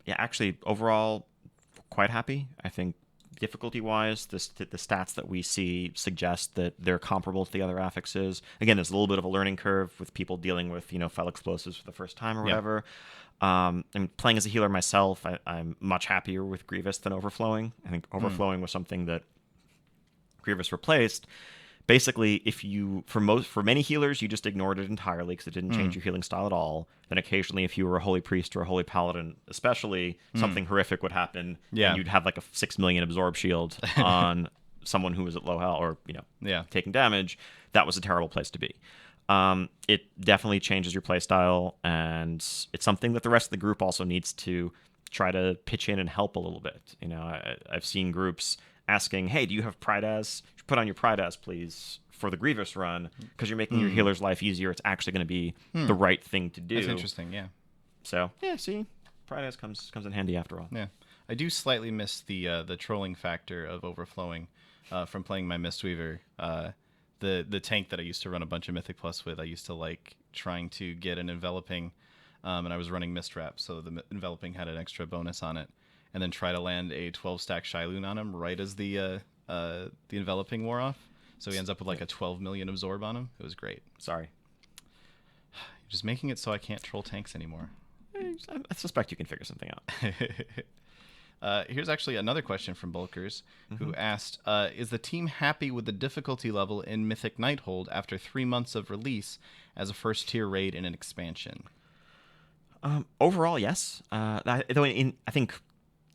Actually, overall, quite happy. I think difficulty-wise, the stats that we see suggest that they're comparable to the other affixes. Again, there's a little bit of a learning curve with people dealing with, fell explosives for the first time or whatever. I'm playing as a healer myself. I'm much happier with Grievous than Overflowing. I think Overflowing was something that Grievous replaced Basically, if you for many healers, you just ignored it entirely because it didn't change your healing style at all. Then occasionally, if you were a holy priest or a holy paladin, especially, something horrific would happen, Yeah. and you'd have like a 6 million absorb shield on someone who was at low health or Yeah. taking damage. That was a terrible place to be. It definitely changes your playstyle, and it's something that the rest of the group also needs to try to pitch in and help a little bit. I've seen groups asking, "Hey, do you have Pride as? Put on your Pride as, please, for the Grievous run, because you're making your healer's life easier. It's actually going to be the right thing to do." That's interesting. Yeah. So yeah, see, Pride as comes in handy after all. Yeah. I do slightly miss the trolling factor of overflowing from playing my Mistweaver. The tank that I used to run a bunch of Mythic Plus with, I used to like trying to get an enveloping, and I was running Mistrap, so the enveloping had an extra bonus on it, and then try to land a 12-stack Shailoon on him right as the enveloping wore off. So he ends up with like a 12 million absorb on him. It was great. Sorry. You're just making it so I can't troll tanks anymore. I suspect you can figure something out. Here's actually another question from Bulkers, who asked, is the team happy with the difficulty level in Mythic Nighthold after 3 months of release as a first-tier raid in an expansion? Overall, yes. I think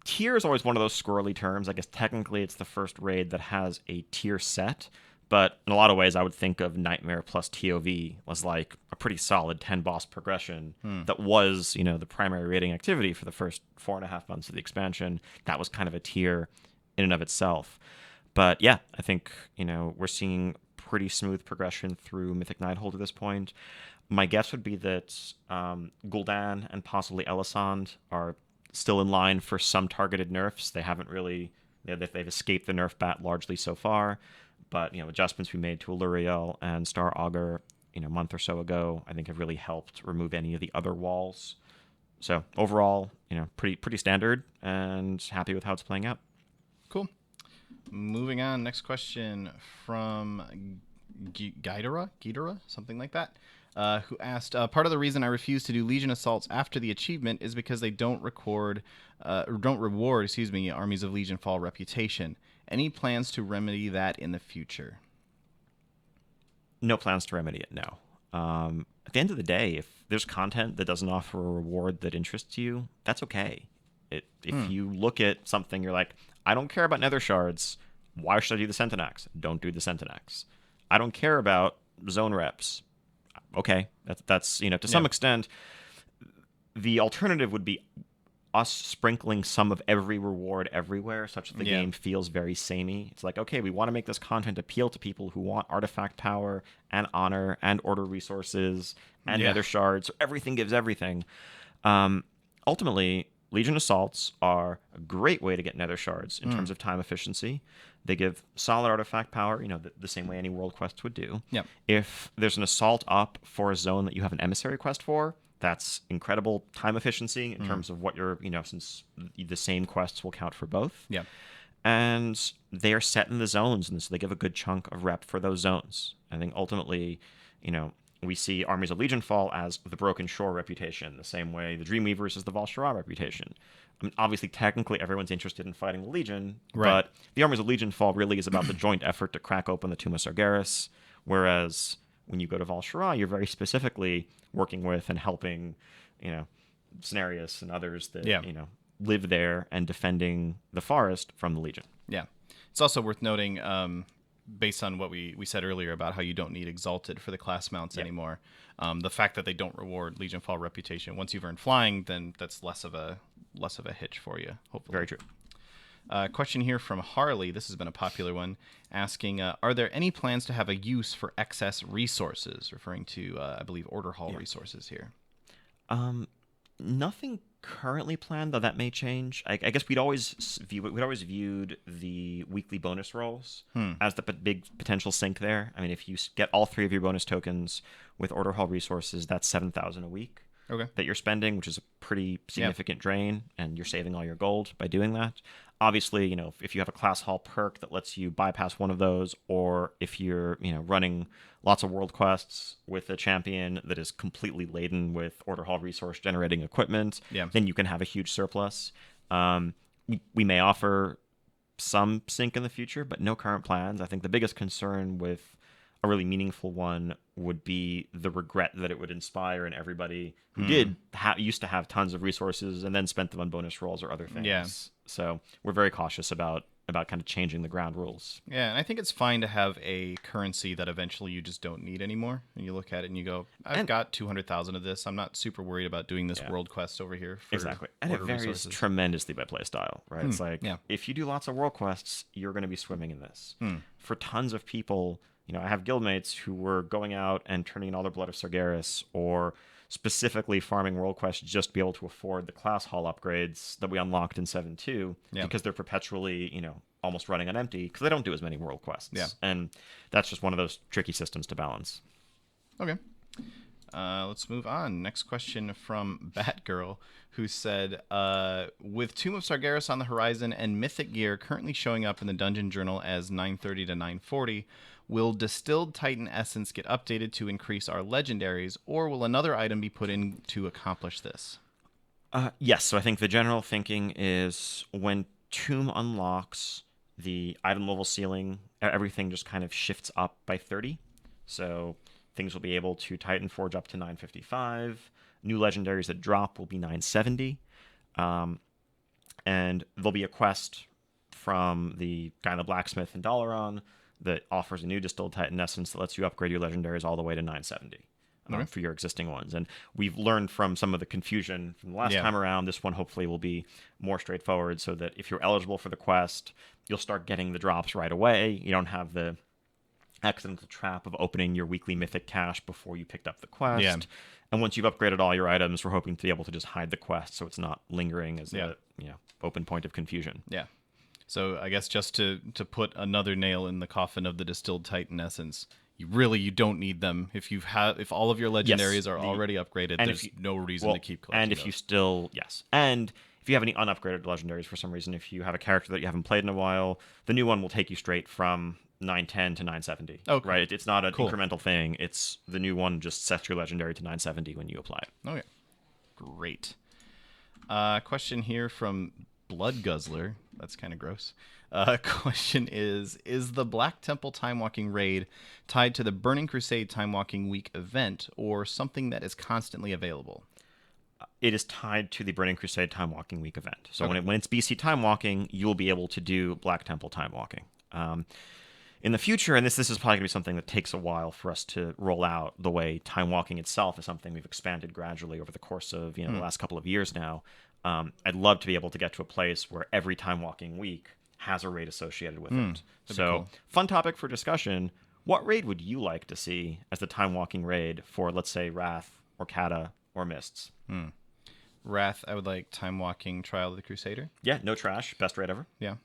tier is always one of those squirrely terms. I guess technically it's the first raid that has a tier set, but in a lot of ways I would think of Nightmare plus TOV as like a pretty solid 10 boss progression that was, the primary raiding activity for the first 4.5 months of the expansion. That was kind of a tier in and of itself. But yeah, I think, we're seeing pretty smooth progression through Mythic Nighthold at this point. My guess would be that Gul'dan and possibly Elisand are still in line for some targeted nerfs. They haven't really, they've escaped the nerf bat largely so far, but adjustments we made to Aluriel and Star Augur, a month or so ago, I think have really helped remove any of the other walls. So overall, pretty standard, and happy with how it's playing out. Cool. Moving on, next question from Gidera, something like that. Who asked, part of the reason I refuse to do Legion assaults after the achievement is because they don't reward, Armies of Legion Fall reputation. Any plans to remedy that in the future? No plans to remedy it, no. At the end of the day, if there's content that doesn't offer a reward that interests you, that's okay. If you look at something, you're like, I don't care about Nether Shards. Why should I do the Centenax? Don't do the Centenax. I don't care about zone reps. Okay, that's to some extent, the alternative would be us sprinkling some of every reward everywhere, such that the game feels very samey. It's like, okay, we want to make this content appeal to people who want artifact power and honor and order resources and nether shards. So everything gives everything. Ultimately, Legion assaults are a great way to get nether shards in terms of time efficiency. They give solid artifact power, the same way any world quests would do. Yep. If there's an assault up for a zone that you have an emissary quest for, that's incredible time efficiency in terms of what you're, since the same quests will count for both. Yeah. And they are set in the zones, and so they give a good chunk of rep for those zones. I think ultimately, we see Armies of Legion Fall as the Broken Shore reputation, the same way the Dreamweavers is the Val'Sharah reputation. I mean, obviously, technically, everyone's interested in fighting the Legion, but the Armies of Legion Fall really is about the joint effort to crack open the Tomb of Sargeras, whereas when you go to Val'Sharah, you're very specifically working with and helping, Cenarius and others that, live there and defending the forest from the Legion. Yeah. It's also worth noting, based on what we said earlier about how you don't need Exalted for the class mounts anymore, the fact that they don't reward Legion Fall reputation. Once you've earned flying, then that's less of a hitch for you, hopefully. Very true. Question here from Harley. This has been a popular one, asking, are there any plans to have a use for excess resources? Referring to, I believe, Order Hall resources here. Nothing currently planned, though that may change. I guess we'd always viewed the weekly bonus rolls as the big potential sink there. I mean, if you get all 3 of your bonus tokens with Order Hall resources, that's 7,000 a week. That you're spending, which is a pretty significant drain, and you're saving all your gold by doing that. Obviously, if you have a class hall perk that lets you bypass one of those, or if you're, running lots of world quests with a champion that is completely laden with Order Hall resource generating equipment, then you can have a huge surplus. We may offer some sync in the future, but no current plans. I think the biggest concern with a really meaningful one would be the regret that it would inspire in everybody who did used to have tons of resources and then spent them on bonus rolls or other things. Yeah. So we're very cautious about kind of changing the ground rules. Yeah, and I think it's fine to have a currency that eventually you just don't need anymore. And you look at it and you go, I've got 200,000 of this. I'm not super worried about doing this world quest over here. For Exactly. And it varies resources. tremendously by playstyle, right? It's like, if you do lots of world quests, you're going to be swimming in this. For tons of people, I have guildmates who were going out and turning in all their Blood of Sargeras, or specifically farming world quests just to be able to afford the class hall upgrades that we unlocked in 7.2 because they're perpetually, almost running on empty because they don't do as many world quests. Yeah. And that's just one of those tricky systems to balance. Okay. Let's move on. Next question from Batgirl, who said, with Tomb of Sargeras on the horizon and Mythic Gear currently showing up in the Dungeon Journal as 930 to 940, will Distilled Titan Essence get updated to increase our legendaries, or will another item be put in to accomplish this? Yes, so I think the general thinking is when Tomb unlocks, the item level ceiling, everything just kind of shifts up by 30. So things will be able to Titan Forge up to 955. New legendaries that drop will be 970. And there'll be a quest from the guy in the blacksmith in Dalaran that offers a new Distilled Titan Essence that lets you upgrade your legendaries all the way to 970 for your existing ones. And we've learned from some of the confusion from the last time around, this one hopefully will be more straightforward so that if you're eligible for the quest, you'll start getting the drops right away. You don't have the accidental trap of opening your weekly mythic cache before you picked up the quest. Yeah. And once you've upgraded all your items, we're hoping to be able to just hide the quest so it's not lingering as a open point of confusion. Yeah. So I guess just to put another nail in the coffin of the Distilled Titan Essence, you don't need them. If all of your legendaries are already upgraded, there's no reason to keep collecting And if those. you still and if you have any unupgraded legendaries for some reason, if you have a character that you haven't played in a while, the new one will take you straight from 910 to 970. Okay. Right? It's not an incremental thing. It's the new one just sets your legendary to 970 when you apply it. Okay. Great. Question here from Blood Guzzler. That's kind of gross. Question is the Black Temple Time Walking raid tied to the Burning Crusade Time Walking Week event, or something that is constantly available? It is tied to the Burning Crusade Time Walking Week event. So when it's BC Time Walking, you'll be able to do Black Temple Time Walking. In the future, and this is probably going to be something that takes a while for us to roll out, the way Time Walking itself is something we've expanded gradually over the course of the last couple of years now. I'd love to be able to get to a place where every Time Walking week has a raid associated with it. So, fun topic for discussion. What raid would you like to see as the Time Walking raid for, let's say, Wrath or Kata or Mists? Wrath, I would like Time Walking Trial of the Crusader. Yeah, no trash. Best raid ever. Yeah.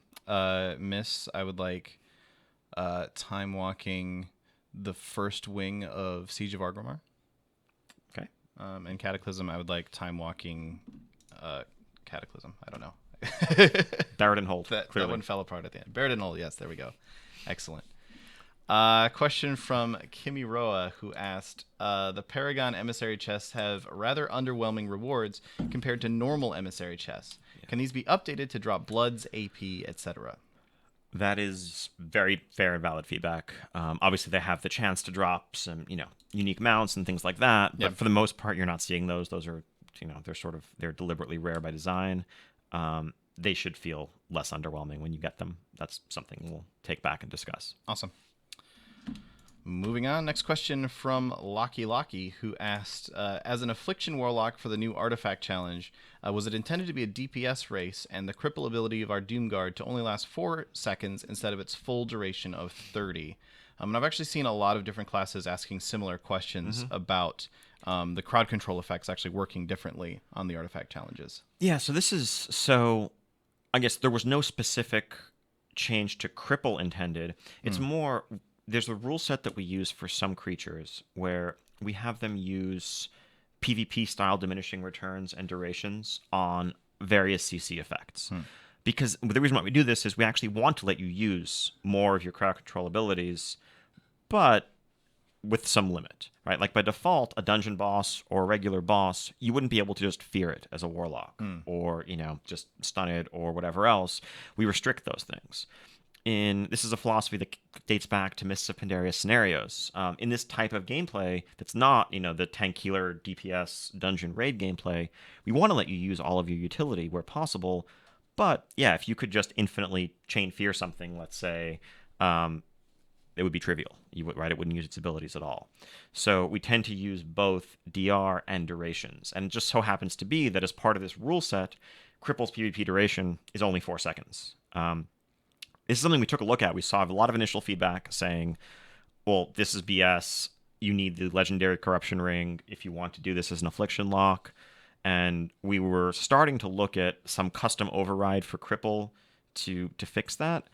Mists, I would like Time Walking the first wing of Siege of Argrimmar. Okay. And Cataclysm, I would like Time Walking Cataclysm. I don't know. Barrett Hold. That one fell apart at the end. Barrett Hold, yes, there we go. Excellent. Question from Kimi Roa, who asked, the Paragon Emissary chests have rather underwhelming rewards compared to normal Emissary chests. Yeah. Can these be updated to drop bloods, AP, etc.? That is very fair and valid feedback. Obviously, they have the chance to drop some, unique mounts and things like that. But for the most part, you're not seeing those. Those are, they're deliberately rare by design. They should feel less underwhelming when you get them. That's something we'll take back and discuss. Awesome. Moving on, next question from Locky, who asked, as an Affliction Warlock for the new Artifact Challenge, was it intended to be a DPS race and the cripple ability of our Doomguard to only last 4 seconds instead of its full duration of 30? And I've actually seen a lot of different classes asking similar questions about the crowd control effects actually working differently on the Artifact Challenges. Yeah, so I guess there was no specific change to cripple intended. It's more... There's a rule set that we use for some creatures where we have them use PvP-style diminishing returns and durations on various CC effects. Because the reason why we do this is we actually want to let you use more of your crowd control abilities, but with some limit, right? Like by default, a dungeon boss or a regular boss, you wouldn't be able to just fear it as a warlock or, just stun it or whatever else. We restrict those things. This is a philosophy that dates back to Mists of Pandaria scenarios. In this type of gameplay that's not, the tank healer DPS dungeon raid gameplay, we want to let you use all of your utility where possible. But yeah, if you could just infinitely chain fear something, let's say, it would be trivial. Right? It wouldn't use its abilities at all. So we tend to use both DR and durations. And it just so happens to be that as part of this rule set, Cripple's PvP duration is only 4 seconds. This is something we took a look at. We saw a lot of initial feedback saying, well, this is BS. You need the legendary corruption ring if you want to do this as an affliction lock. And we were starting to look at some custom override for Cripple to fix that,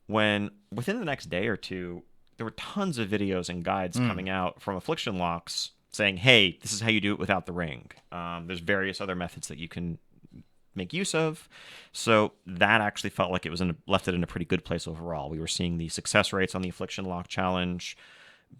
when within the next day or two, there were tons of videos and guides coming out from affliction locks saying, hey, this is how you do it without the ring. There's various other methods that you can make use of. So that actually felt like it was left it in a pretty good place overall. We were seeing the success rates on the Affliction Lock Challenge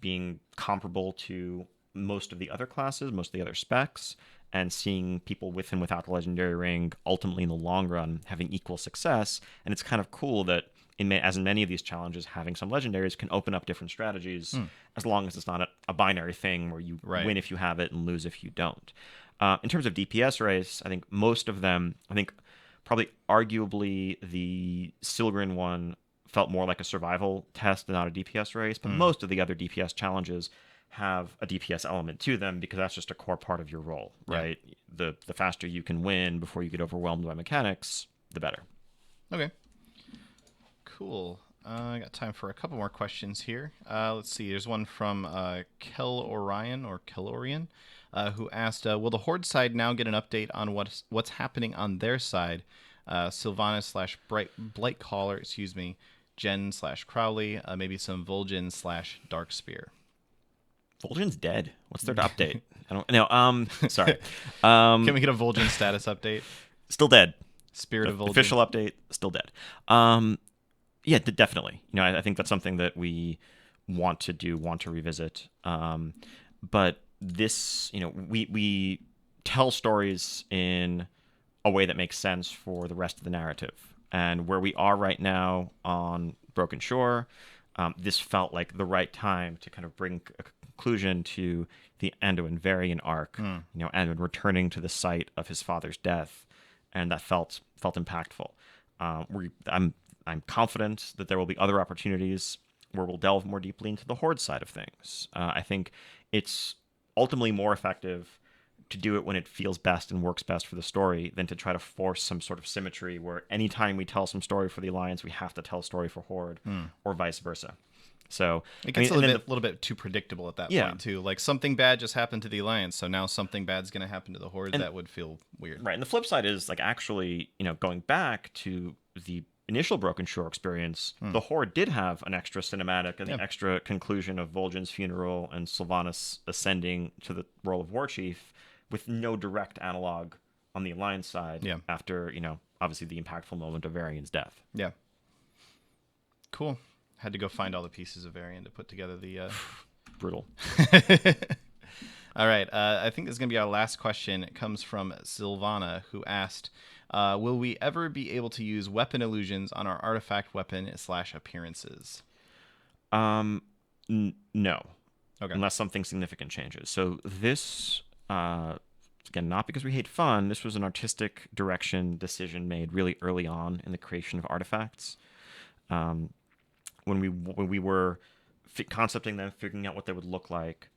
being comparable to most of the other classes, most of the other specs, and seeing people with and without the Legendary Ring ultimately in the long run having equal success. And it's kind of cool that as in many of these challenges, having some legendaries can open up different strategies as long as it's not a binary thing where you win if you have it and lose if you don't. In terms of DPS race, I think most of them, probably arguably the Silgrin one felt more like a survival test than not a DPS race, but most of the other DPS challenges have a DPS element to them because that's just a core part of your role, right? Yeah. The faster you can win before you get overwhelmed by mechanics, the better. Okay. Cool. I got time for a couple more questions here. Let's see. There's one from Kellorian, who asked, will the Horde side now get an update on what's happening on their side? Sylvanas / Blightcaller, Jen / Crowley, maybe some Vol'jin / Darkspear. Vol'jin's dead. What's their update? I don't know. Sorry. Can we get a Vol'jin status update? Still dead. Spirit of Vol'jin. Official update, still dead. Yeah, definitely. I think that's something that we want to revisit. But this, we tell stories in a way that makes sense for the rest of the narrative. And where we are right now on Broken Shore, this felt like the right time to kind of bring a conclusion to the Anduin Varian arc. Anduin returning to the site of his father's death, and that felt impactful. I'm confident that there will be other opportunities where we'll delve more deeply into the Horde side of things. I think it's ultimately more effective to do it when it feels best and works best for the story than to try to force some sort of symmetry where anytime we tell some story for the Alliance, we have to tell a story for Horde or vice versa. So it gets a little bit too predictable at that point too. Like something bad just happened to the Alliance, so now something bad's going to happen to the Horde. That would feel weird. Right. And the flip side is like actually, going back to the initial Broken Shore experience, the Horde did have an extra cinematic and the extra conclusion of Vol'jin's funeral and Sylvanas ascending to the role of War Chief with no direct analog on the Alliance side after, obviously the impactful moment of Varian's death. Yeah. Cool. Had to go find all the pieces of Varian to put together the... Brutal. All right. I think this is going to be our last question. It comes from Sylvana, who asked, will we ever be able to use weapon illusions on our artifact weapon / appearances? No. Okay. Unless something significant changes. So this, again, not because we hate fun, this was an artistic direction decision made really early on in the creation of artifacts. When we were concepting them, figuring out what they would look like,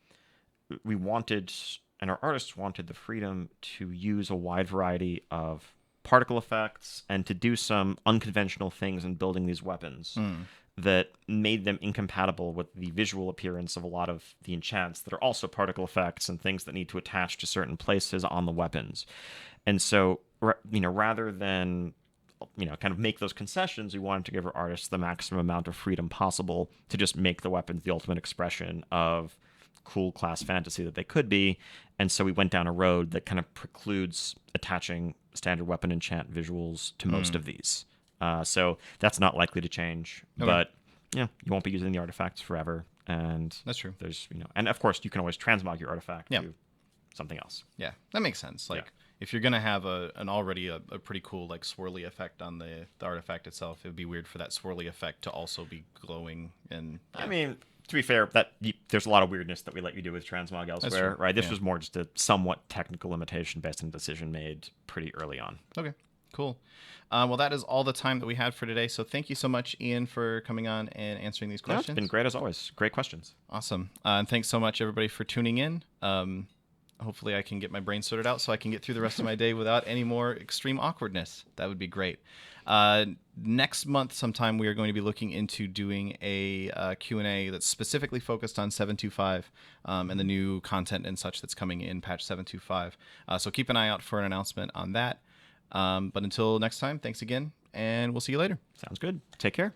we wanted, and our artists wanted, the freedom to use a wide variety of particle effects and to do some unconventional things in building these weapons that made them incompatible with the visual appearance of a lot of the enchants that are also particle effects and things that need to attach to certain places on the weapons. And so, rather than kind of make those concessions, we wanted to give our artists the maximum amount of freedom possible to just make the weapons the ultimate expression of cool class fantasy that they could be. And so we went down a road that kind of precludes attaching standard weapon enchant visuals to most of these. So that's not likely to change. Okay. But you won't be using the artifacts forever. And That's true. there's, and of course you can always transmog your artifact Yeah. to something else. Yeah, that makes sense. Like if you're gonna have an already a pretty cool like swirly effect on the artifact itself, it would be weird for that swirly effect to also be glowing. And I mean, to be fair, there's a lot of weirdness that we let you do with transmog elsewhere, true. right? This Yeah. was more just a somewhat technical limitation based on a decision made pretty early on. Okay, cool. Well, that is all the time that we had for today. So thank you so much, Ian, for coming on and answering these Yeah, questions. it's been great as always. Great questions. Awesome. And thanks so much, everybody, for tuning in. Hopefully I can get my brain sorted out so I can get through the rest of my day without any more extreme awkwardness. That would be great. Next month sometime we are going to be looking into doing a Q&A that's specifically focused on 7.2.5 and the new content and such that's coming in patch 7.2.5. So keep an eye out for an announcement on that. But until next time, thanks again, and we'll see you later. Sounds good. Take care.